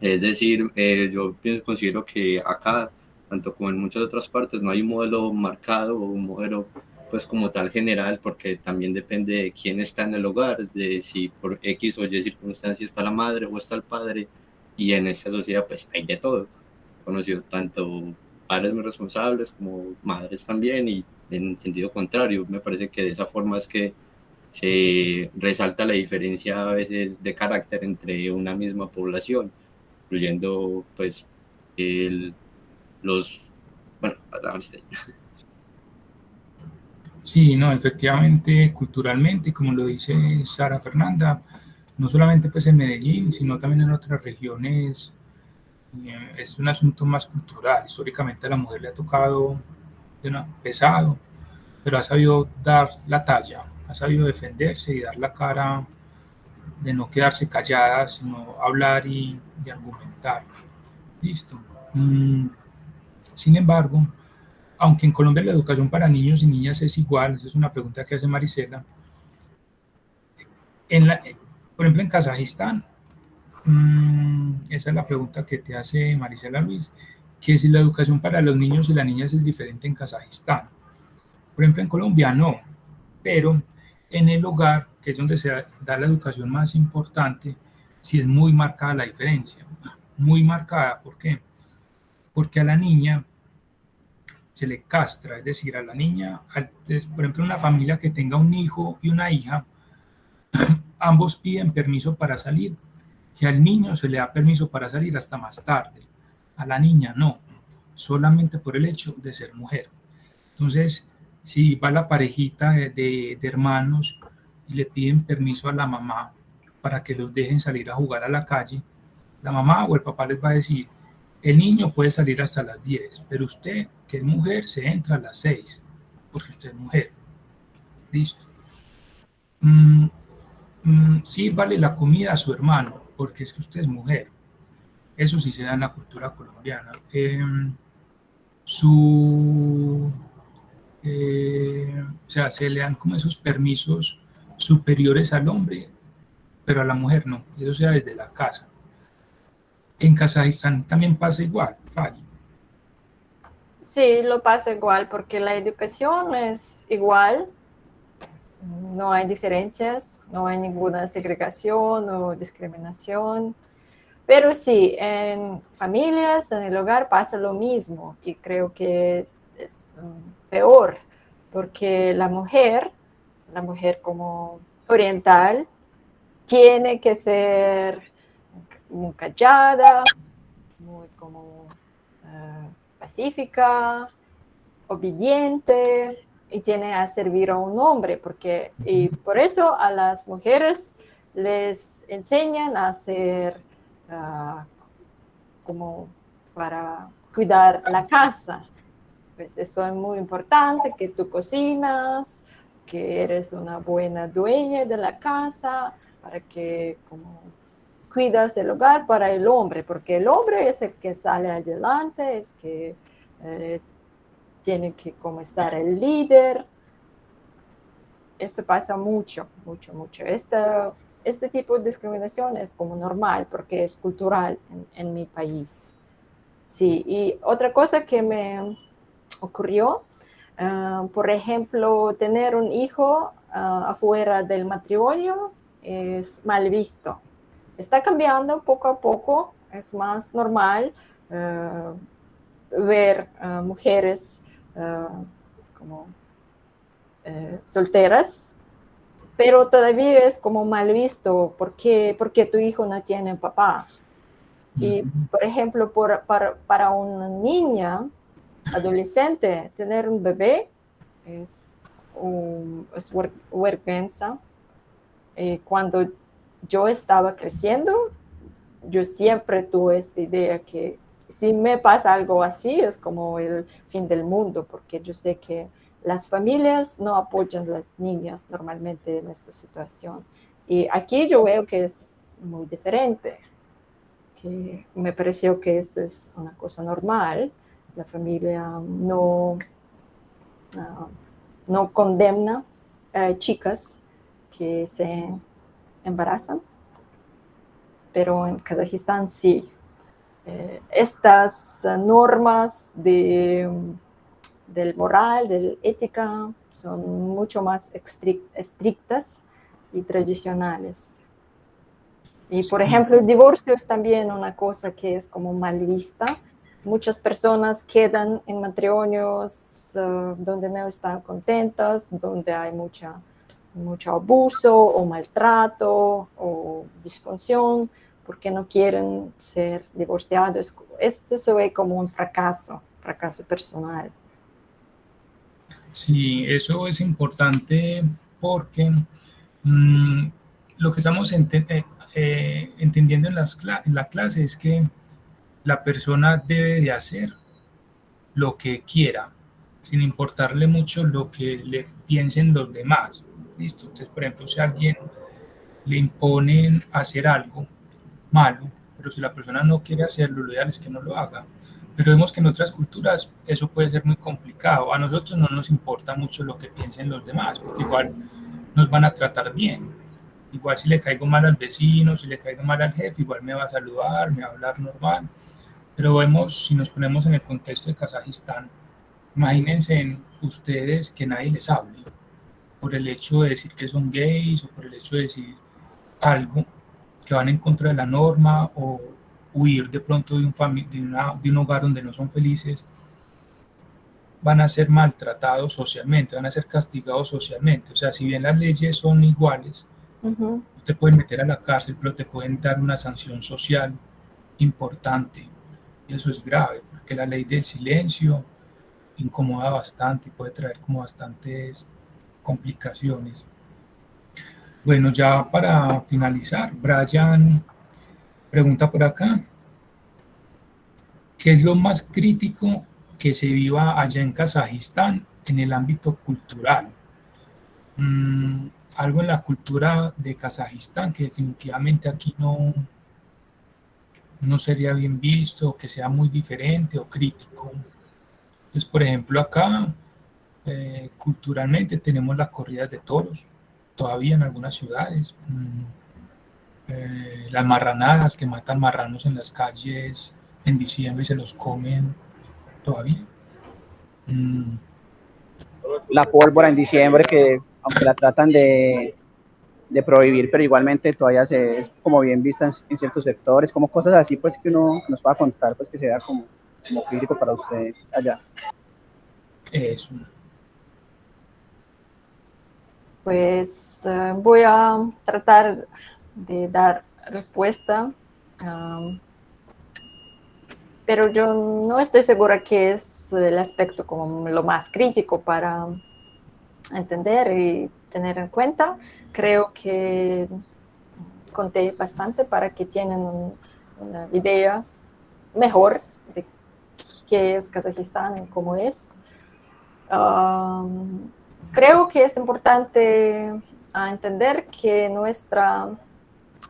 Es decir, yo considero que acá, tanto como en muchas otras partes, no hay un modelo marcado o un modelo pues como tal general, porque también depende de quién está en el hogar, de si por X o Y circunstancia está la madre o está el padre, y en esta sociedad pues hay de todo. He conocido tanto padres muy responsables como madres también, y en sentido contrario, me parece que de esa forma es que se resalta la diferencia a veces de carácter entre una misma población, incluyendo pues los, bueno, Sí, no, efectivamente, culturalmente, como lo dice Sara Fernanda, no solamente pues en Medellín, sino también en otras regiones, es un asunto más cultural. Históricamente a la mujer le ha tocado pesado, pero ha sabido dar la talla, ha sabido defenderse y dar la cara, de no quedarse callada, sino hablar y argumentar. Listo. Sin embargo, aunque en Colombia la educación para niños y niñas es igual, esa es una pregunta que hace Marisela, por ejemplo en Kazajistán, esa es la pregunta que te hace Marisela Luis, que si la educación para los niños y las niñas es diferente en Kazajistán. Por ejemplo en Colombia no, pero en el hogar, que es donde se da la educación más importante, sí es muy marcada la diferencia, muy marcada. ¿Por qué? Porque a la niña se le castra, es decir, a la niña, por ejemplo, una familia que tenga un hijo y una hija, ambos piden permiso para salir, y al niño se le da permiso para salir hasta más tarde, a la niña no, solamente por el hecho de ser mujer. Entonces, si va la parejita de hermanos y le piden permiso a la mamá para que los dejen salir a jugar a la calle, la mamá o el papá les va a decir, el niño puede salir hasta las 10, pero usted, que es mujer, se entra a las 6, porque usted es mujer. Listo. Sírvale la comida a su hermano, porque es que usted es mujer. Eso sí se da en la cultura colombiana. O sea, se le dan como esos permisos superiores al hombre, pero a la mujer no. Eso sea desde la casa. En Kazajistán también pasa igual, Fari. Sí, lo pasa igual porque la educación es igual, no hay diferencias, no hay ninguna segregación o discriminación, pero sí, en familias, en el hogar pasa lo mismo y creo que es peor porque la mujer como oriental tiene que ser muy callada, muy como pacífica, obediente y tiene a servir a un hombre, y por eso a las mujeres les enseñan a hacer como para cuidar la casa. Pues eso es muy importante, que tú cocinas, que eres una buena dueña de la casa, para que como cuidas el hogar para el hombre, porque el hombre es el que sale adelante, es que tiene que como estar el líder. Esto pasa mucho. Este tipo de discriminación es como normal porque es cultural en mi país. Sí, y otra cosa que me ocurrió, por ejemplo, tener un hijo afuera del matrimonio es mal visto. Está cambiando poco a poco, es más normal ver mujeres como solteras, pero todavía es como mal visto porque tu hijo no tiene papá. Y, por ejemplo, para una niña adolescente, tener un bebé es vergüenza. Cuando yo estaba creciendo, yo siempre tuve esta idea que si me pasa algo así es como el fin del mundo, porque yo sé que las familias no apoyan a las niñas normalmente en esta situación. Y aquí yo veo que es muy diferente, que me pareció que esto es una cosa normal. La familia no condena chicas que se embarazan, pero en Kazajistán sí. Estas normas del moral, de la ética, son mucho más estrictas y tradicionales. Y, por ejemplo, el divorcio es también una cosa que es como mal vista. Muchas personas quedan en matrimonios donde no están contentas, donde hay mucho abuso o maltrato o disfunción, porque no quieren ser divorciados. Esto se ve como un fracaso personal. Sí, eso es importante porque lo que estamos entendiendo en la clase es que la persona debe de hacer lo que quiera, sin importarle mucho lo que le piensen los demás. ¿Listo? Entonces, por ejemplo, si a alguien le imponen hacer algo malo, pero si la persona no quiere hacerlo, lo ideal es que no lo haga. Pero vemos que en otras culturas eso puede ser muy complicado. A nosotros no nos importa mucho lo que piensen los demás, porque igual nos van a tratar bien. Igual si le caigo mal al vecino, si le caigo mal al jefe, igual me va a saludar, me va a hablar normal. Pero vemos, si nos ponemos en el contexto de Kazajistán, imagínense ustedes que nadie les hable por el hecho de decir que son gays o por el hecho de decir algo que van en contra de la norma o huir de pronto de un hogar donde no son felices, van a ser maltratados socialmente, van a ser castigados socialmente. O sea, si bien las leyes son iguales, no te pueden meter a la cárcel, pero te pueden dar una sanción social importante. Y eso es grave, porque la ley del silencio incomoda bastante y puede traer como bastantes complicaciones. Bueno, ya para finalizar, Brian pregunta por acá, ¿qué es lo más crítico que se viva allá en Kazajistán en el ámbito cultural? Algo en la cultura de Kazajistán que definitivamente aquí no sería bien visto, que sea muy diferente o crítico. Entonces, por ejemplo, acá culturalmente tenemos las corridas de toros, todavía en algunas ciudades. Las marranadas, que matan marranos en las calles en diciembre y se los comen todavía. La pólvora en diciembre, que aunque la tratan de prohibir, pero igualmente todavía es como bien vista en ciertos sectores, como cosas así, pues que uno nos pueda contar, pues que sea como crítico para usted allá. Eso. Pues voy a tratar de dar respuesta, pero yo no estoy segura que es el aspecto como lo más crítico para entender y tener en cuenta. Creo que conté bastante para que tengan una idea mejor de qué es Kazajistán y cómo es. Creo que es importante entender que nuestra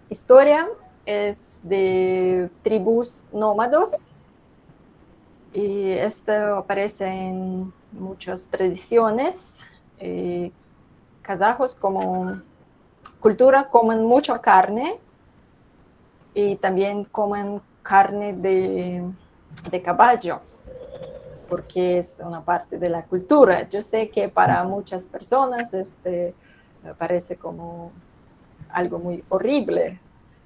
historia es de tribus nómadas y esto aparece en muchas tradiciones. Kazajos como cultura comen mucha carne y también comen carne de caballo, porque es una parte de la cultura. Yo sé que para muchas personas me parece como algo muy horrible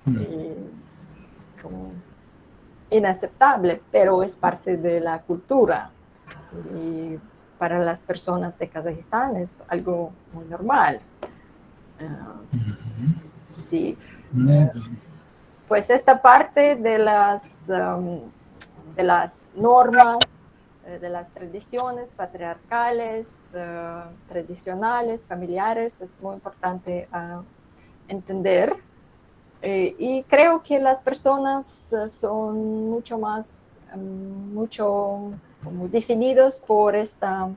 y como inaceptable, pero es parte de la cultura. Y para las personas de Kazajistán es algo muy normal. Sí. Pues esta parte de las normas, de las tradiciones patriarcales, tradicionales, familiares, es muy importante entender. Y creo que las personas son mucho como definidos por esta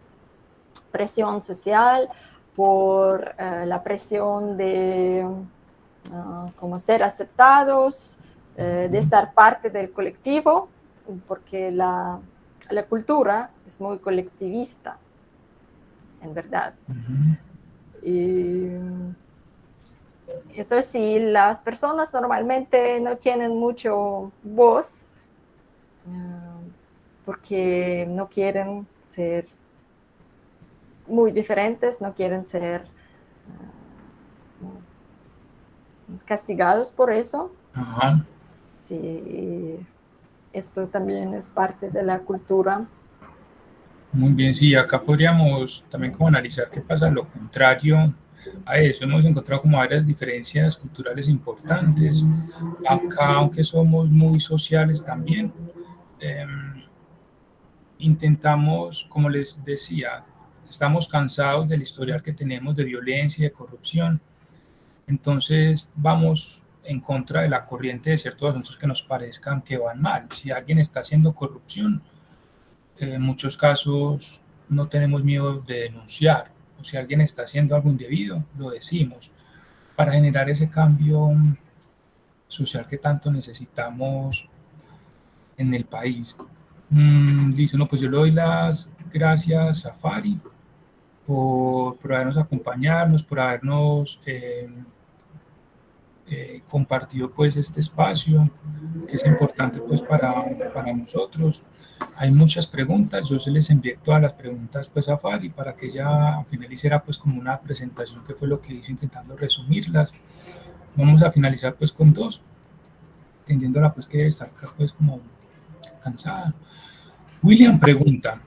presión social, por la presión de como ser aceptados, de estar parte del colectivo, porque la cultura es muy colectivista, en verdad. Y eso sí, las personas normalmente no tienen mucho voz porque no quieren ser muy diferentes, no quieren ser castigados por eso. Ajá. Sí, esto también es parte de la cultura. Muy bien, sí, acá podríamos también como analizar qué pasa lo contrario a eso. Hemos encontrado como varias diferencias culturales importantes. Acá, aunque somos muy sociales también, intentamos, como les decía, estamos cansados del historial que tenemos de violencia y de corrupción. Entonces vamos en contra de la corriente de ciertos asuntos que nos parezcan que van mal. Si alguien está haciendo corrupción, en muchos casos no tenemos miedo de denunciar, o si alguien está haciendo algo indebido, lo decimos, para generar ese cambio social que tanto necesitamos en el país. Dice, no, pues yo le doy las gracias a Fari por habernos acompañado, por habernos compartido pues este espacio que es importante pues para nosotros. Hay muchas preguntas, yo se les envié todas las preguntas pues a Fari para que ella al final hiciera pues como una presentación que fue lo que hizo intentando resumirlas. Vamos a finalizar pues con dos, entendiéndola pues que debe estar pues como cansada. William pregunta,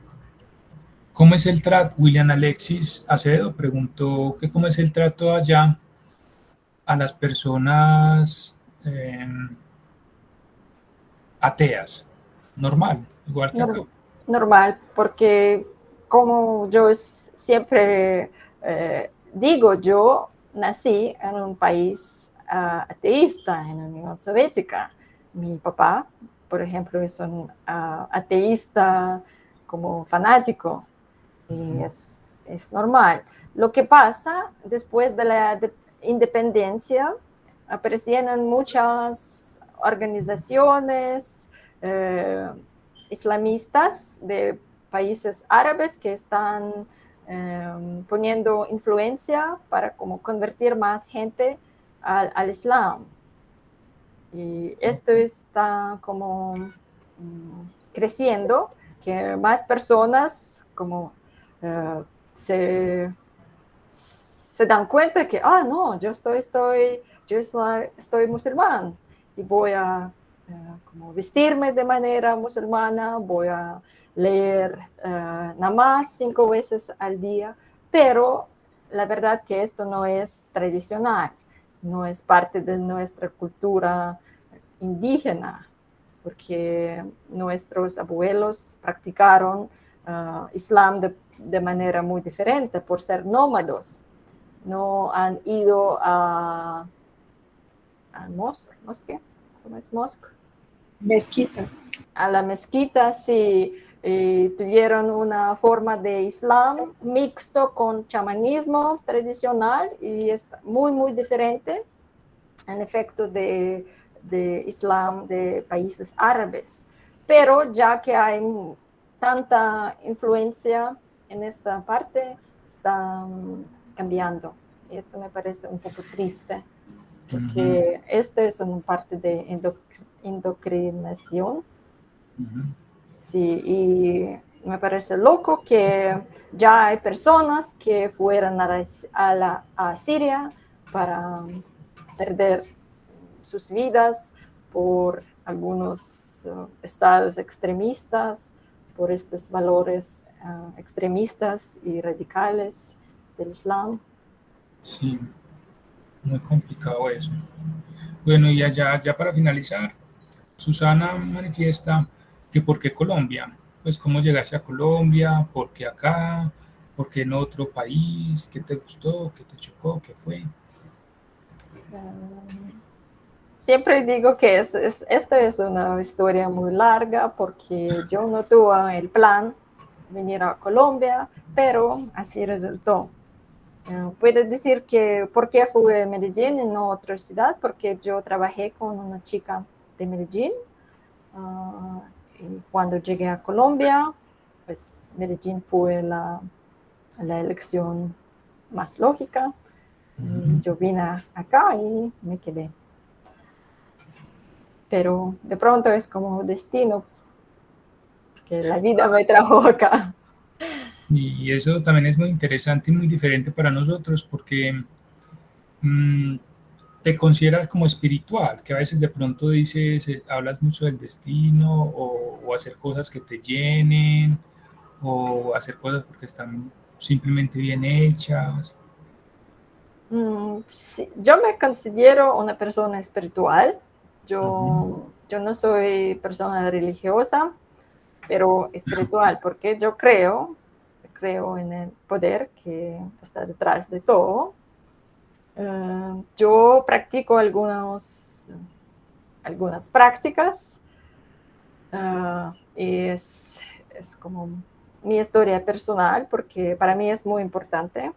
¿cómo es el trato? William Alexis Acevedo preguntó que cómo es el trato allá a las personas ateas. Normal, igual que acá. Normal, porque como yo siempre digo, yo nací en un país ateísta, en la Unión Soviética. Mi papá, por ejemplo, es un ateísta como fanático y es normal. Lo que pasa después de la independencia, aparecieron muchas organizaciones islamistas de países árabes que están poniendo influencia para como convertir más gente al Islam. Y esto está como creciendo, que más personas como se dan cuenta que, no, yo estoy musulmán y voy a como vestirme de manera musulmana, voy a leer nada más 5 veces al día, pero la verdad que esto no es tradicional, no es parte de nuestra cultura indígena, porque nuestros abuelos practicaron Islam de manera muy diferente por ser nómadas. No han ido a mosque, ¿cómo es mosque? Mezquita. A la mezquita, sí, tuvieron una forma de Islam mixto con chamanismo tradicional y es muy, muy diferente en efecto de Islam de países árabes. Pero ya que hay tanta influencia en esta parte, está cambiando. Y esto me parece un poco triste, porque esto es una parte de indoctrinación. Sí, y me parece loco que ya hay personas que fueron a Siria para perder sus vidas por algunos estados extremistas, por estos valores extremistas y radicales del Islam. Sí, muy complicado eso. Bueno, y allá, ya para finalizar, Susana manifiesta que ¿por qué Colombia? Pues cómo llegaste a Colombia, ¿por qué acá? ¿Por qué en otro país? ¿Qué te gustó? ¿Qué te chocó? ¿Qué fue? Siempre digo que esta es una historia muy larga porque yo no tuve el plan de venir a Colombia, pero así resultó. Puedo decir que por qué fui a Medellín y no a otra ciudad, porque yo trabajé con una chica de Medellín. Y cuando llegué a Colombia, pues Medellín fue la elección más lógica. Y yo vine acá y me quedé. Pero de pronto es como destino, que la vida me trajo acá. Y eso también es muy interesante y muy diferente para nosotros porque te consideras como espiritual, que a veces de pronto dices, hablas mucho del destino o hacer cosas que te llenen o hacer cosas porque están simplemente bien hechas. Sí, yo me considero una persona espiritual. Yo no soy persona religiosa, pero espiritual, porque yo creo en el poder que está detrás de todo. Yo practico algunas prácticas y es como mi historia personal, porque para mí es muy importante.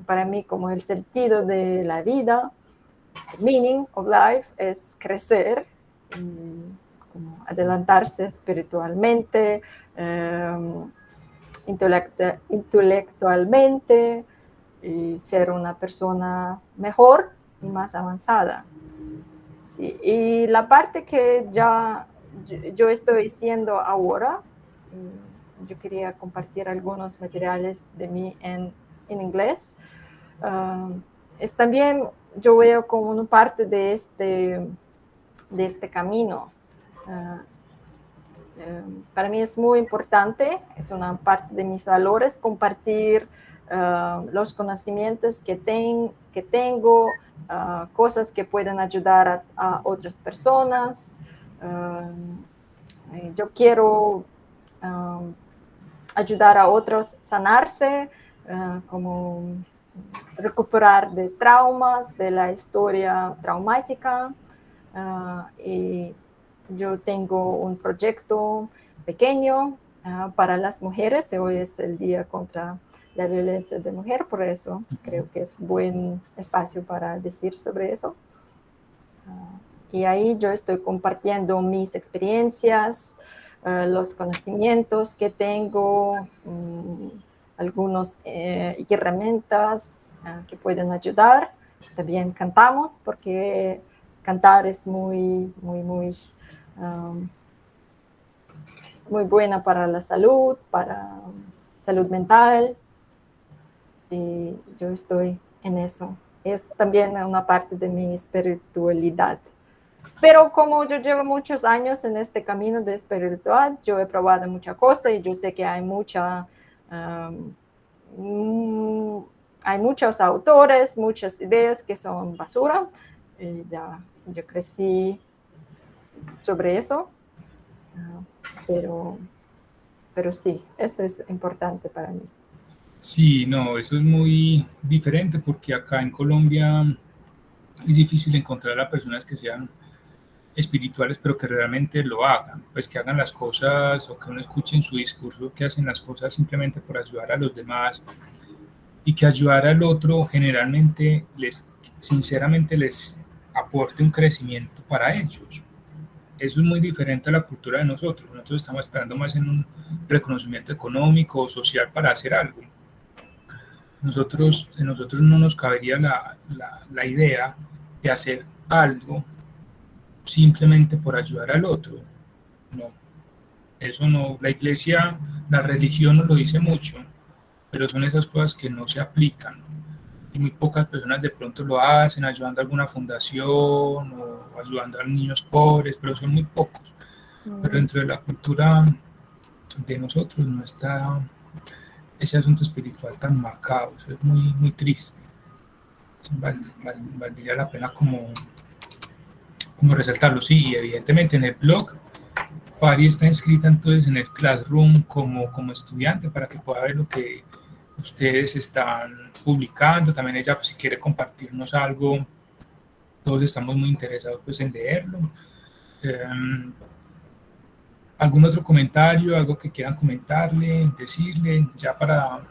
Para mí, como el sentido de la vida, el meaning of life es crecer, como adelantarse espiritualmente, intelectualmente, y ser una persona mejor y más avanzada. Sí, y la parte que ya yo estoy haciendo ahora, yo quería compartir algunos materiales de mí en inglés. Es también, yo veo como una parte de este camino. Para mí es muy importante, es una parte de mis valores, compartir los conocimientos que tengo, cosas que pueden ayudar a otras personas. Yo quiero ayudar a otros a sanarse, como recuperar de traumas, de la historia traumática. Y yo tengo un proyecto pequeño para las mujeres. Hoy es el Día contra la Violencia de Mujer, por eso creo que es un buen espacio para decir sobre eso. Y ahí yo estoy compartiendo mis experiencias, los conocimientos que tengo, algunas herramientas que pueden ayudar. También cantamos, porque cantar es muy buena para la salud, para salud mental. Y yo estoy en eso. Es también una parte de mi espiritualidad. Pero como yo llevo muchos años en este camino de espiritualidad, yo he probado muchas cosas y yo sé que hay muchos autores, muchas ideas que son basura. Yo crecí sobre eso, pero sí, esto es importante para mí. Sí, no, eso es muy diferente porque acá en Colombia es difícil encontrar a personas que sean espirituales, pero que realmente lo hagan, pues que hagan las cosas o que uno escuche en su discurso que hacen las cosas simplemente por ayudar a los demás y que ayudar al otro generalmente sinceramente les aporte un crecimiento para ellos. Eso es muy diferente a la cultura de nosotros. Nosotros estamos esperando más en un reconocimiento económico o social para hacer algo. En nosotros no nos cabería la idea de hacer algo simplemente por ayudar al otro. No. Eso no, la iglesia, la religión nos lo dice mucho, pero son esas cosas que no se aplican. Y muy pocas personas de pronto lo hacen, ayudando a alguna fundación o ayudando a niños pobres, pero son muy pocos. Pero dentro de la cultura de nosotros no está ese asunto espiritual tan marcado. Eso es muy, muy triste. Valdría la pena como resaltarlo. Sí, evidentemente en el blog Fari está inscrita entonces en el Classroom como estudiante para que pueda ver lo que ustedes están publicando. También ella, pues, si quiere compartirnos algo, todos estamos muy interesados pues en leerlo. ¿Algún otro comentario, algo que quieran comentarle, decirle, ya para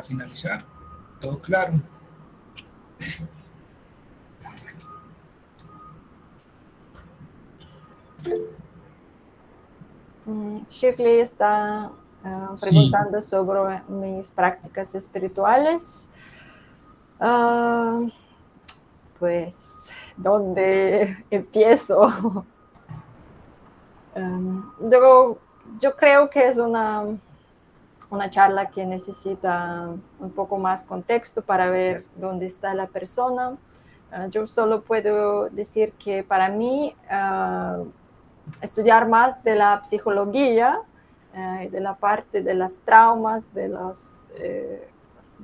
finalizar? ¿Todo claro? Shirley está preguntando sobre mis prácticas espirituales. Pues, ¿dónde empiezo? Yo creo que es una charla que necesita un poco más contexto para ver dónde está la persona. Yo solo puedo decir que para mí estudiar más de la psicología, de la parte de los traumas,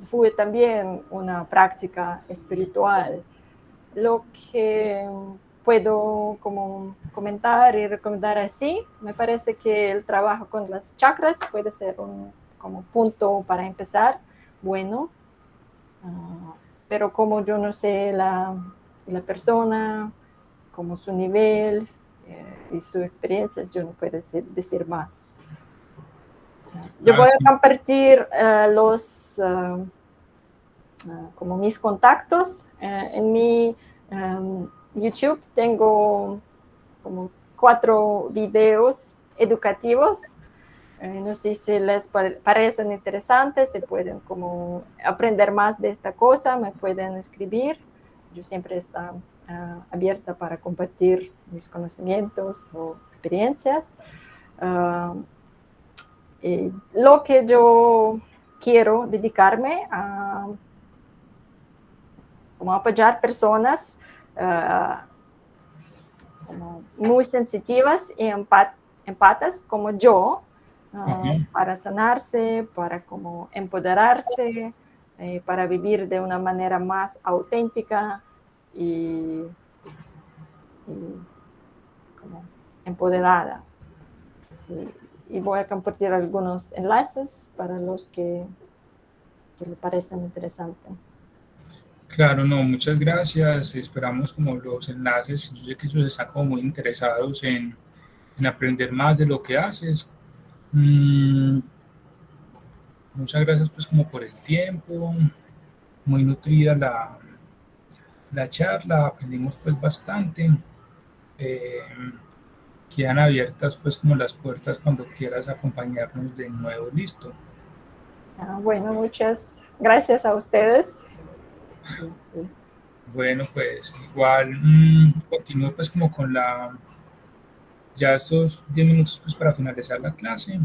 fue también una práctica espiritual. Lo que puedo como comentar y recomendar así, me parece que el trabajo con las chakras puede ser un como punto para empezar, bueno, pero como yo no sé la persona, como su nivel y sus experiencias, yo no puedo decir más. Yo voy a compartir como mis contactos. En mi YouTube tengo como 4 videos educativos. No sé si les parecen interesantes, si pueden como aprender más de esta cosa, me pueden escribir. Yo siempre estoy abierta para compartir mis conocimientos o experiencias. Lo que yo quiero dedicarme a como apoyar personas como muy sensitivas y empatas como yo, para sanarse, para como empoderarse, para vivir de una manera más auténtica y como empoderada. Sí. Y voy a compartir algunos enlaces para los que les parecen interesantes. Claro, no, muchas gracias. Esperamos como los enlaces. Yo sé que ellos están como muy interesados en aprender más de lo que haces. Muchas gracias pues como por el tiempo. Muy nutrida la charla, aprendimos pues bastante. Quedan abiertas pues como las puertas cuando quieras acompañarnos de nuevo. Listo. Bueno, muchas gracias a ustedes. Bueno, pues igual continúo pues como con ya estos 10 minutos pues para finalizar la clase.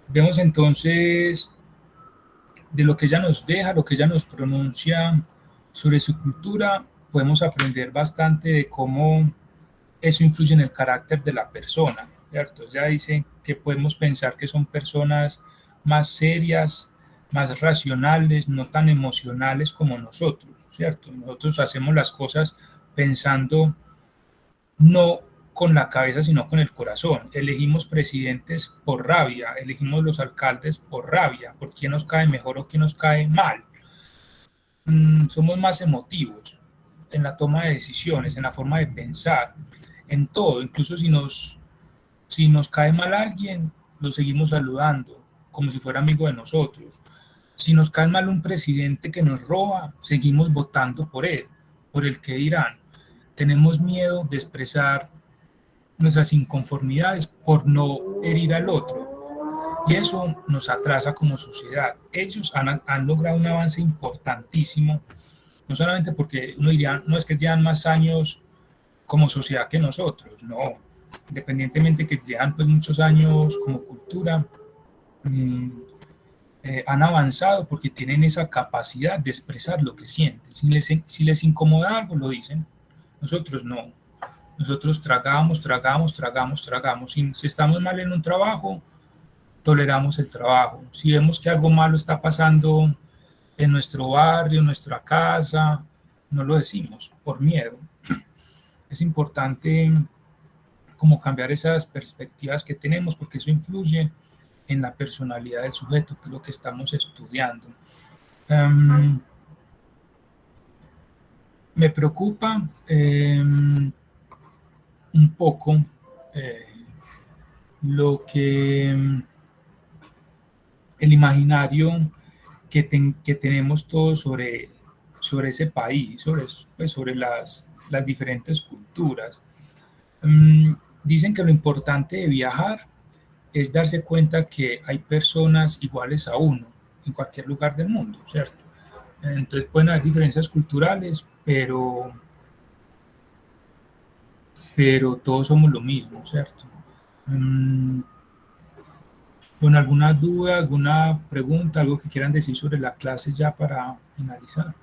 Vemos entonces de lo que ella nos deja, lo que ella nos pronuncia sobre su cultura. Podemos aprender bastante de cómo eso influye en el carácter de la persona, ¿cierto? Ella dice que podemos pensar que son personas más serias, más racionales, no tan emocionales como nosotros, ¿cierto? Nosotros hacemos las cosas pensando no con la cabeza, sino con el corazón. Elegimos presidentes por rabia, elegimos los alcaldes por rabia, por quién nos cae mejor o quién nos cae mal. Somos más emotivos en la toma de decisiones, en la forma de pensar, en todo. Incluso si nos cae mal alguien, lo seguimos saludando como si fuera amigo de nosotros. Si nos cae mal un presidente que nos roba, seguimos votando por él, por el que dirán. Tenemos miedo de expresar nuestras inconformidades por no herir al otro. Y eso nos atrasa como sociedad. Ellos han logrado un avance importantísimo, no solamente porque uno diría, no es que llevan más años como sociedad que nosotros, no. independientemente que llevan pues muchos años como cultura, han avanzado porque tienen esa capacidad de expresar lo que sienten. Si les incomoda algo, lo dicen. Nosotros no. Nosotros tragamos. Si estamos mal en un trabajo, toleramos el trabajo. Si vemos que algo malo está pasando en nuestro barrio, en nuestra casa, no lo decimos por miedo. Es importante como cambiar esas perspectivas que tenemos, porque eso influye en la personalidad del sujeto, que es lo que estamos estudiando. Me preocupa un poco lo que el imaginario que tenemos todos sobre ese país, sobre las diferentes culturas. Dicen que lo importante de viajar es darse cuenta que hay personas iguales a uno en cualquier lugar del mundo, ¿cierto? Entonces pueden haber diferencias culturales, pero todos somos lo mismo, ¿cierto? Bueno, ¿alguna duda, alguna pregunta, algo que quieran decir sobre la clase ya para finalizar?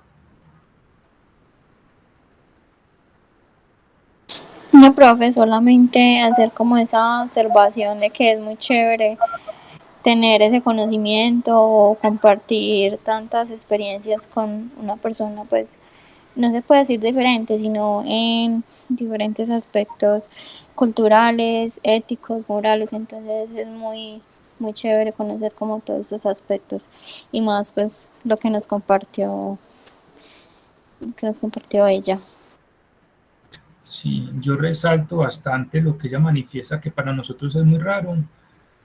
No, profe, solamente hacer como esa observación de que es muy chévere tener ese conocimiento o compartir tantas experiencias con una persona, pues no se puede decir diferente, sino en diferentes aspectos culturales, éticos, morales. Entonces es muy chévere conocer como todos esos aspectos y más pues lo que nos compartió ella. Sí, yo resalto bastante lo que ella manifiesta, que para nosotros es muy raro,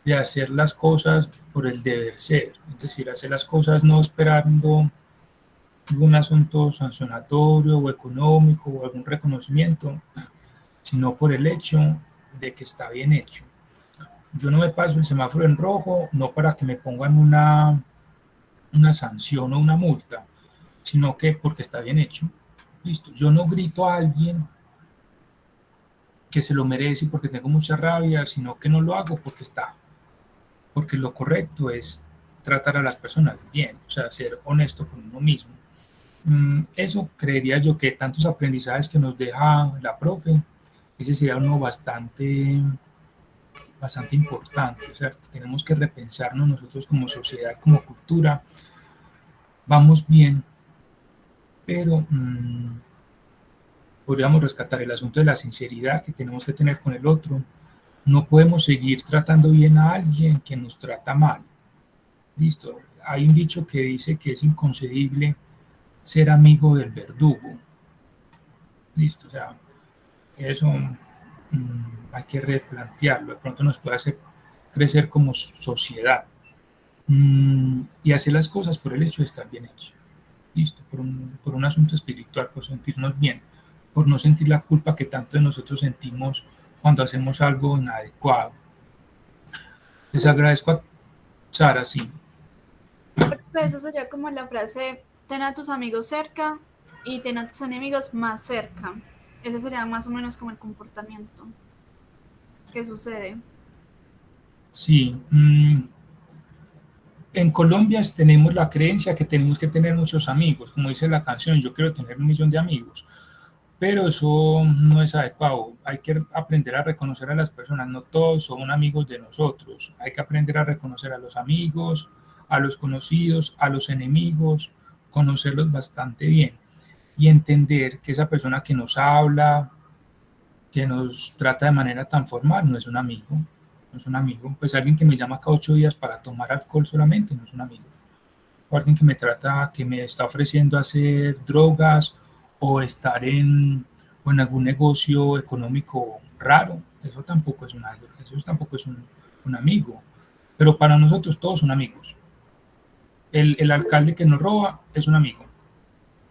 de hacer las cosas por el deber ser, es decir, hacer las cosas no esperando algún asunto sancionatorio o económico o algún reconocimiento, sino por el hecho de que está bien hecho. Yo no me paso el semáforo en rojo, no para que me pongan una sanción o una multa, sino que porque está bien hecho. Listo, yo no grito a alguien que se lo merece porque tengo mucha rabia, sino que no lo hago porque lo correcto es tratar a las personas bien, o sea, ser honesto con uno mismo. Eso creería yo que tantos aprendizajes que nos deja la profe, ese sería uno bastante importante, ¿cierto? Tenemos que repensarnos nosotros como sociedad, como cultura. Vamos bien, pero podríamos rescatar el asunto de la sinceridad que tenemos que tener con el otro. No podemos seguir tratando bien a alguien que nos trata mal. Listo. Hay un dicho que dice que es inconcebible ser amigo del verdugo. Listo. O sea, eso hay que replantearlo. De pronto nos puede hacer crecer como sociedad. Y hacer las cosas por el hecho de estar bien hecho. Listo. Por un asunto espiritual, por sentirnos bien, por no sentir la culpa que tanto de nosotros sentimos cuando hacemos algo inadecuado. Les agradezco a Sara, sí. Pues eso sería como la frase, ten a tus amigos cerca y ten a tus enemigos más cerca. Ese sería más o menos como el comportamiento que sucede. Sí. En Colombia tenemos la creencia que tenemos que tener muchos amigos, como dice la canción, yo quiero tener 1 millón de amigos. Pero eso no es adecuado. Hay que aprender a reconocer a las personas. No todos son amigos de nosotros. Hay que aprender a reconocer a los amigos, a los conocidos, a los enemigos, conocerlos bastante bien y entender que esa persona que nos habla, que nos trata de manera tan formal, no es un amigo. No es un amigo. Pues alguien que me llama cada 8 días para tomar alcohol solamente no es un amigo. O alguien que me está ofreciendo hacer drogas o estar en algún negocio económico raro, eso tampoco es un amigo. Pero para nosotros todos son amigos. El alcalde que nos roba es un amigo.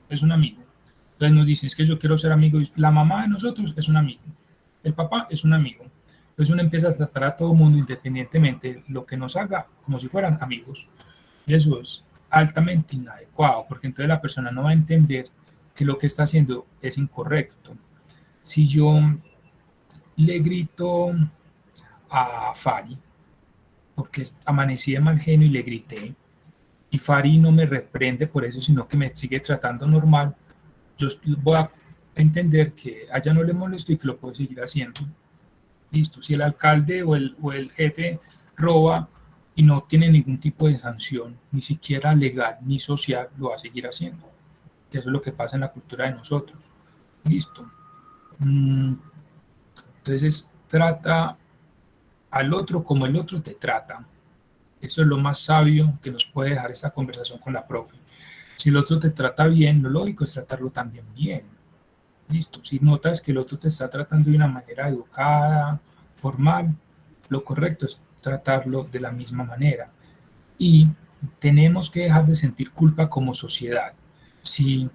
Entonces nos dicen, es que yo quiero ser amigo. La mamá de nosotros es un amigo. El papá es un amigo. Entonces uno empieza a tratar a todo el mundo independientemente de lo que nos haga, como si fueran amigos. Y eso es altamente inadecuado, porque entonces la persona no va a entender que lo que está haciendo es incorrecto. Si yo le grito a Fari, porque amanecí de mal genio y le grité, y Fari no me reprende por eso, sino que me sigue tratando normal, yo voy a entender que a ella no le molesto y que lo puedo seguir haciendo. Listo, si el alcalde o el jefe roba y no tiene ningún tipo de sanción, ni siquiera legal ni social, lo va a seguir haciendo. Que eso es lo que pasa en la cultura de nosotros. Listo. Entonces trata al otro como el otro te trata. Eso es lo más sabio que nos puede dejar esta conversación con la profe. Si el otro te trata bien, lo lógico es tratarlo también bien. Listo. Si notas que el otro te está tratando de una manera educada, formal, lo correcto es tratarlo de la misma manera. Y tenemos que dejar de sentir culpa como sociedad. Si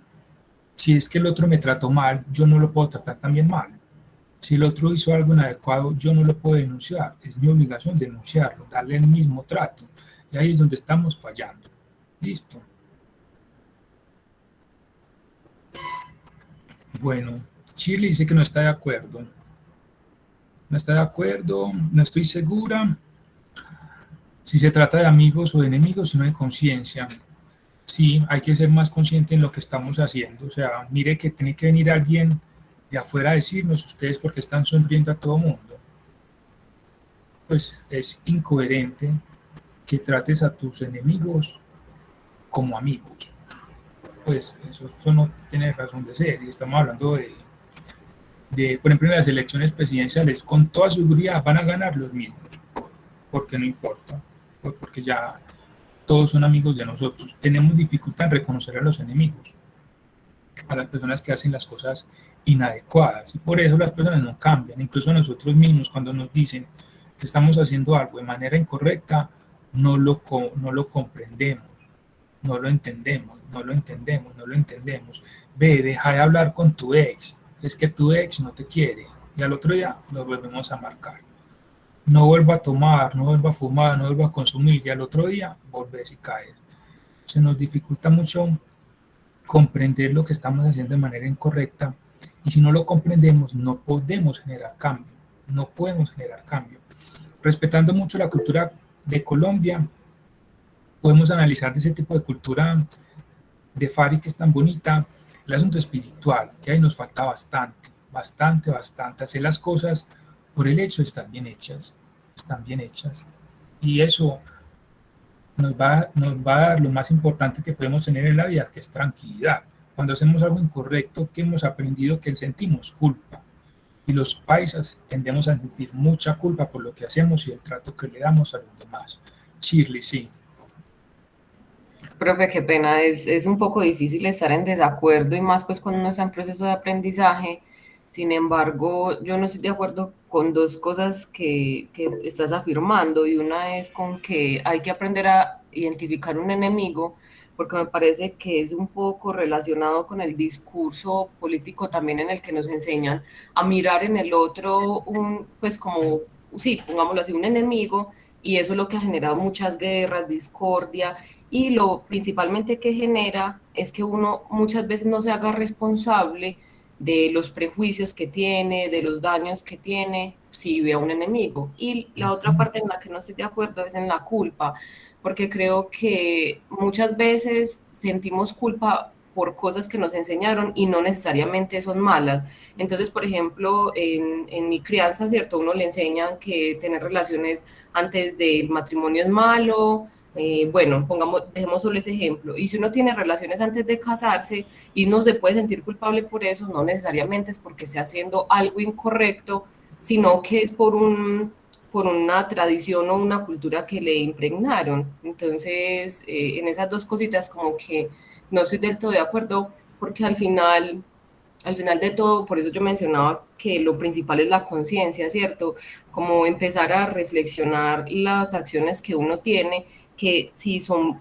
es que el otro me trató mal, yo no lo puedo tratar también mal. Si el otro hizo algo inadecuado, yo no lo puedo denunciar. Es mi obligación denunciarlo, darle el mismo trato. Y ahí es donde estamos fallando. Listo. Bueno, Shirley dice que no está de acuerdo. No está de acuerdo, no estoy segura si se trata de amigos o de enemigos, sino de conciencia. Sí, hay que ser más consciente en lo que estamos haciendo. O sea, mire que tiene que venir alguien de afuera a decirnos, ustedes porque están sonriendo a todo mundo. Pues es incoherente que trates a tus enemigos como amigos. Pues eso no tiene razón de ser. Y estamos hablando de, por ejemplo, en las elecciones presidenciales, con toda seguridad van a ganar los mismos. Porque no importa. Pues porque ya todos son amigos de nosotros. Tenemos dificultad en reconocer a los enemigos, a las personas que hacen las cosas inadecuadas. Y por eso las personas no cambian. Incluso nosotros mismos, cuando nos dicen que estamos haciendo algo de manera incorrecta, no lo comprendemos, no lo entendemos. Ve, deja de hablar con tu ex. Es que tu ex no te quiere. Y al otro día lo volvemos a marcar. No vuelva a tomar, no vuelva a fumar, no vuelva a consumir. Y al otro día volvés y caes. Se nos dificulta mucho comprender lo que estamos haciendo de manera incorrecta, y si no lo comprendemos no podemos generar cambio, no podemos generar cambio. Respetando mucho la cultura de Colombia, podemos analizar de ese tipo de cultura de Fari que es tan bonita, el asunto espiritual, que ahí nos falta bastante, hacer las cosas por el hecho de estar bien hechas, y eso nos va a dar lo más importante que podemos tener en la vida, que es tranquilidad. Cuando hacemos algo incorrecto, que hemos aprendido que sentimos culpa. Y los paisas tendemos a sentir mucha culpa por lo que hacemos y el trato que le damos a los demás. Shirley, sí. Profe, qué pena, es un poco difícil estar en desacuerdo y más pues cuando uno está en proceso de aprendizaje. Sin embargo, yo no estoy de acuerdo con dos cosas que estás afirmando, y una es con que hay que aprender a identificar un enemigo, porque me parece que es un poco relacionado con el discurso político también, en el que nos enseñan a mirar en el otro pues como, sí, pongámoslo así, un enemigo, y eso es lo que ha generado muchas guerras, discordia, y lo principalmente que genera es que uno muchas veces no se haga responsable de los prejuicios que tiene, de los daños que tiene, si ve a un enemigo. Y la otra parte en la que no estoy de acuerdo es en la culpa, porque creo que muchas veces sentimos culpa por cosas que nos enseñaron y no necesariamente son malas. Entonces, por ejemplo, en mi crianza, ¿cierto? Uno le enseñan que tener relaciones antes del matrimonio es malo. Bueno, dejemos solo ese ejemplo. Y si uno tiene relaciones antes de casarse y no se puede sentir culpable por eso, no necesariamente es porque esté haciendo algo incorrecto, sino que es por una tradición o una cultura que le impregnaron. Entonces, en esas dos cositas como que no estoy del todo de acuerdo, porque al final de todo, por eso yo mencionaba que lo principal es la conciencia, ¿cierto? Como empezar a reflexionar las acciones que uno tiene, que si son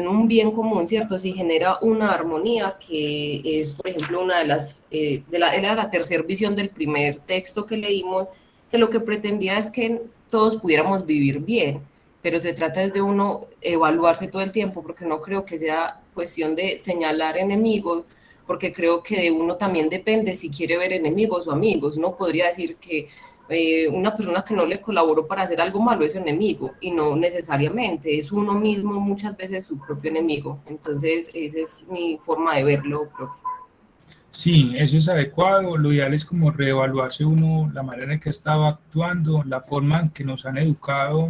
un bien común, ¿cierto? Si genera una armonía, que es, por ejemplo, una de las, era la tercera visión del primer texto que leímos, que lo que pretendía es que todos pudiéramos vivir bien, pero se trata de uno evaluarse todo el tiempo, porque no creo que sea cuestión de señalar enemigos, porque creo que de uno también depende si quiere ver enemigos o amigos. Uno podría decir que una persona que no le colaboró para hacer algo malo es su enemigo, y no necesariamente, es uno mismo muchas veces su propio enemigo. Entonces, esa es mi forma de verlo, profe. Sí, eso es adecuado. Lo ideal es como reevaluarse uno la manera en que estaba actuando, la forma en que nos han educado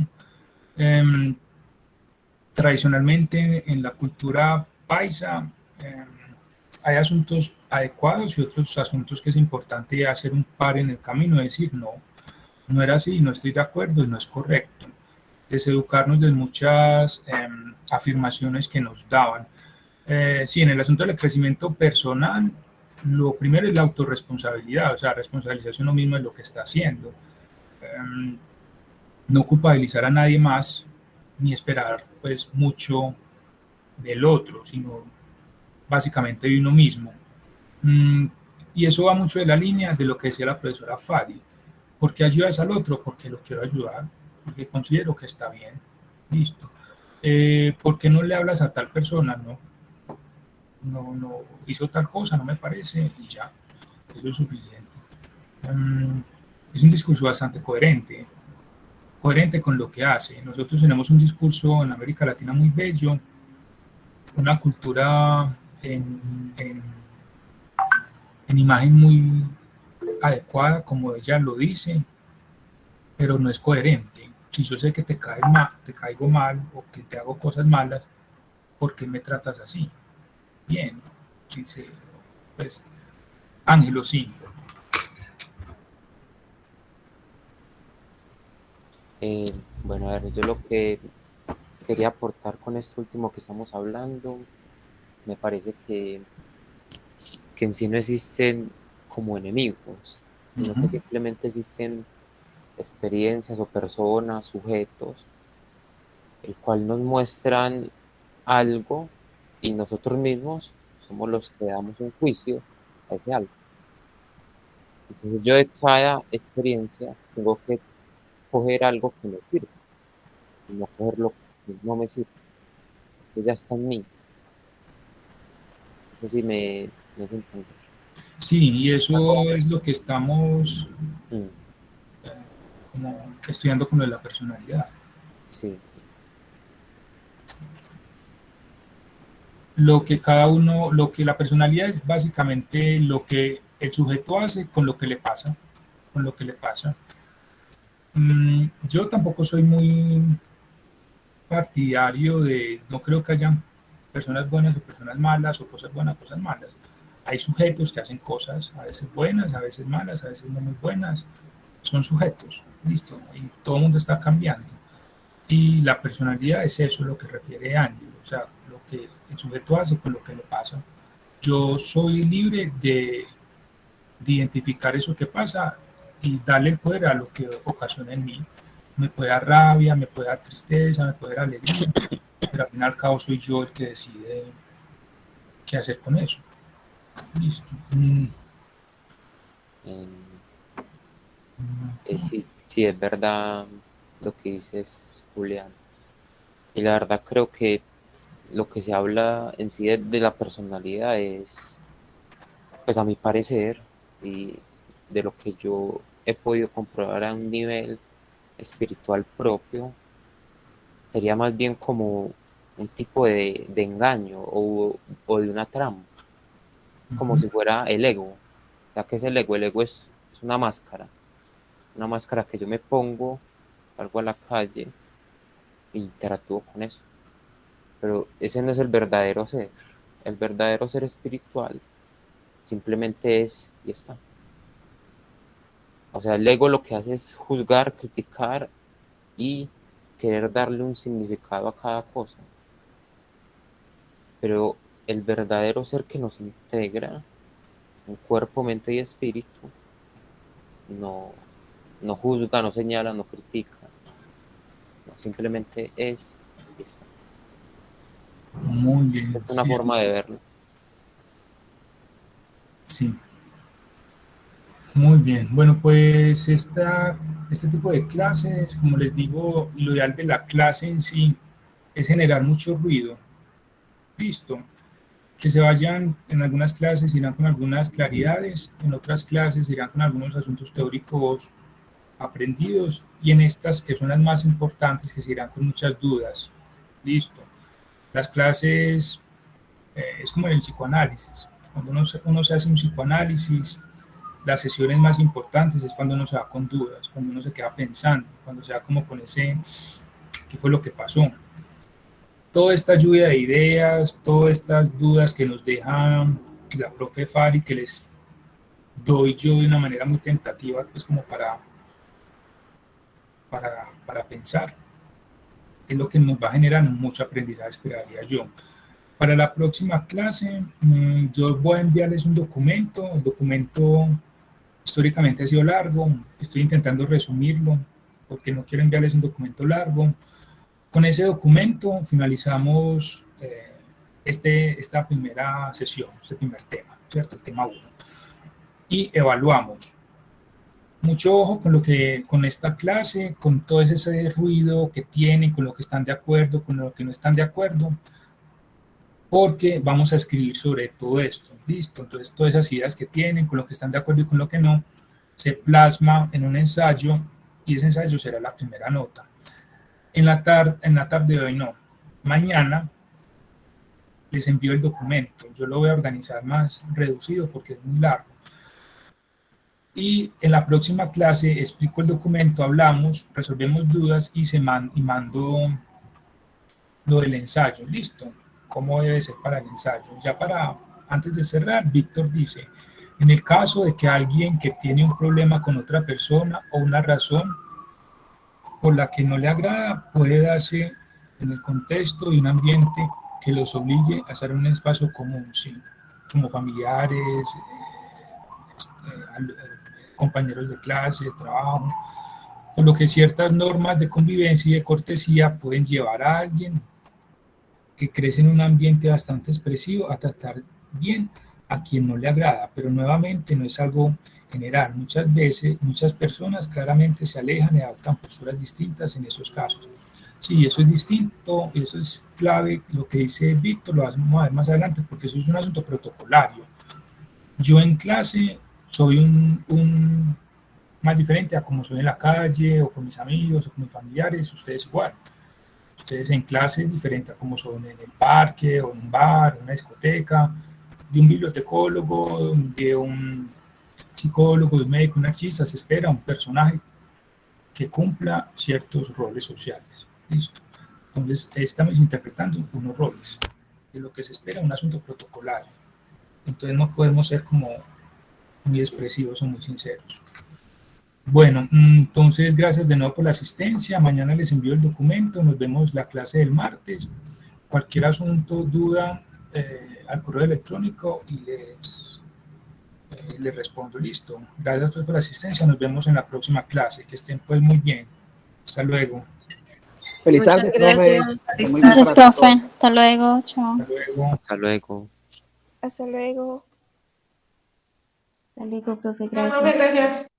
tradicionalmente en la cultura paisa. Hay asuntos adecuados y otros asuntos que es importante hacer un par en el camino, decir no, no era así, no estoy de acuerdo y no es correcto. Deseducarnos de muchas afirmaciones que nos daban. Sí, en el asunto del crecimiento personal, lo primero es la autorresponsabilidad, o sea, responsabilizarse uno mismo de lo que está haciendo. No culpabilizar a nadie más, ni esperar pues mucho del otro, sino básicamente de uno mismo. Y eso va mucho de la línea de lo que decía la profesora Fari. ¿Por qué ayudas al otro? Porque lo quiero ayudar, porque considero que está bien. Listo. ¿Por qué no le hablas a tal persona? No hizo tal cosa, no me parece, y ya. Eso es suficiente. Es un discurso bastante coherente con lo que hace. Nosotros tenemos un discurso en América Latina muy bello, una cultura en imagen muy adecuada, como ella lo dice, pero no es coherente. Si yo sé que te caigo mal o que te hago cosas malas, ¿por qué me tratas así? Bien, sí, pues, Ángelo, sí. Bueno, a ver, yo lo que quería aportar con esto último que estamos hablando, me parece que en sí no existen como enemigos, sino que simplemente existen experiencias o personas, sujetos, el cual nos muestran algo y nosotros mismos somos los que damos un juicio a ese algo. Entonces yo de cada experiencia tengo que coger algo que me sirve y no coger lo que no me sirve, que ya está en mí. No sé si me hace entender. Sí, y eso es lo que estamos como estudiando con lo de la personalidad. Sí. Lo que cada uno, lo que la personalidad es básicamente lo que el sujeto hace con lo que le pasa, con lo que le pasa. Yo tampoco soy muy partidario no creo que hayan personas buenas o personas malas o cosas buenas, cosas malas. Hay sujetos que hacen cosas a veces buenas, a veces malas, a veces no muy buenas. Son sujetos, listo, y todo el mundo está cambiando. Y la personalidad es eso, lo que refiere Ángel, o sea, lo que el sujeto hace con lo que le pasa. Yo soy libre de identificar eso que pasa y darle el poder a lo que ocasiona en mí. Me puede dar rabia, me puede dar tristeza, me puede dar alegría, pero al fin y al cabo soy yo el que decide qué hacer con eso. Listo. Sí, es verdad lo que dices, Julián. Y la verdad creo que lo que se habla en sí de la personalidad es, pues a mi parecer, y de lo que yo he podido comprobar a un nivel espiritual propio, sería más bien como un tipo de engaño o de una trampa, como si fuera el ego. Ya que es el ego es una máscara que yo me pongo, salgo a la calle e interactúo con eso. Pero ese no es el verdadero ser. El verdadero ser espiritual simplemente es y está. O sea, el ego lo que hace es juzgar, criticar y querer darle un significado a cada cosa. Pero el verdadero ser que nos integra en cuerpo, mente y espíritu no juzga, no señala, no critica. No, simplemente es y está. Muy bien. Es una forma de verlo. Sí. Muy bien. Bueno, pues este tipo de clases, como les digo, lo ideal de la clase en sí es generar mucho ruido. Listo. Que se vayan en algunas clases, irán con algunas claridades, en otras clases irán con algunos asuntos teóricos aprendidos, y en estas que son las más importantes, que se irán con muchas dudas. Listo. Las clases es como en el psicoanálisis. Cuando uno se hace un psicoanálisis, las sesiones más importantes es cuando uno se va con dudas, cuando uno se queda pensando, cuando se va como con ese, ¿qué fue lo que pasó? Toda esta lluvia de ideas, todas estas dudas que nos deja la profe Fari, que les doy yo de una manera muy tentativa, pues como para pensar, es lo que nos va a generar mucho aprendizaje, esperaría yo. Para la próxima clase, yo voy a enviarles un documento. El documento históricamente ha sido largo, estoy intentando resumirlo, porque no quiero enviarles un documento largo. Con ese documento finalizamos esta primera sesión, este primer tema, ¿cierto? El tema 1. Y evaluamos. Mucho ojo con esta clase, con todo ese ruido que tienen, con lo que están de acuerdo, con lo que no están de acuerdo, porque vamos a escribir sobre todo esto, ¿listo? Entonces, todas esas ideas que tienen, con lo que están de acuerdo y con lo que no, se plasma en un ensayo, y ese ensayo será la primera nota. En la tarde de hoy no. Mañana les envío el documento. Yo lo voy a organizar más reducido porque es muy largo. Y en la próxima clase explico el documento, hablamos, resolvemos dudas y mando lo del ensayo. Listo. ¿Cómo debe ser para el ensayo? Ya antes de cerrar, Víctor dice, en el caso de que alguien que tiene un problema con otra persona o una razón por la que no le agrada, puede darse en el contexto de un ambiente que los obligue a estar en un espacio común, ¿sí? Como familiares, compañeros de clase, de trabajo, por lo que ciertas normas de convivencia y de cortesía pueden llevar a alguien que crece en un ambiente bastante expresivo a tratar bien a quien no le agrada, pero nuevamente no es algo general. Muchas veces, muchas personas claramente se alejan y adoptan posturas distintas en esos casos. Sí, eso es distinto, eso es clave, lo que dice Víctor, lo vamos a ver más adelante, porque eso es un asunto protocolario. Yo en clase soy un más diferente a como soy en la calle, o con mis amigos, o con mis familiares, ustedes igual. Ustedes en clase es diferente a como son en el parque, o en un bar, en una discoteca, de un bibliotecólogo, de un psicólogo, de un médico, un artista, se espera un personaje que cumpla ciertos roles sociales. Listo. Entonces, estamos interpretando unos roles de lo que se espera, un asunto protocolario. Entonces, no podemos ser como muy expresivos o muy sinceros. Bueno, entonces, gracias de nuevo por la asistencia. Mañana les envío el documento. Nos vemos la clase del martes. Cualquier asunto, duda, al correo electrónico y les respondo. Listo. Gracias a todos por la asistencia. Nos vemos en la próxima clase. Que estén pues muy bien. Hasta luego. Feliz tarde, profe. Gracias, profe. Hasta luego. Chao. Hasta luego. Hasta luego. Hasta luego. Hasta luego, profe. Profe, gracias.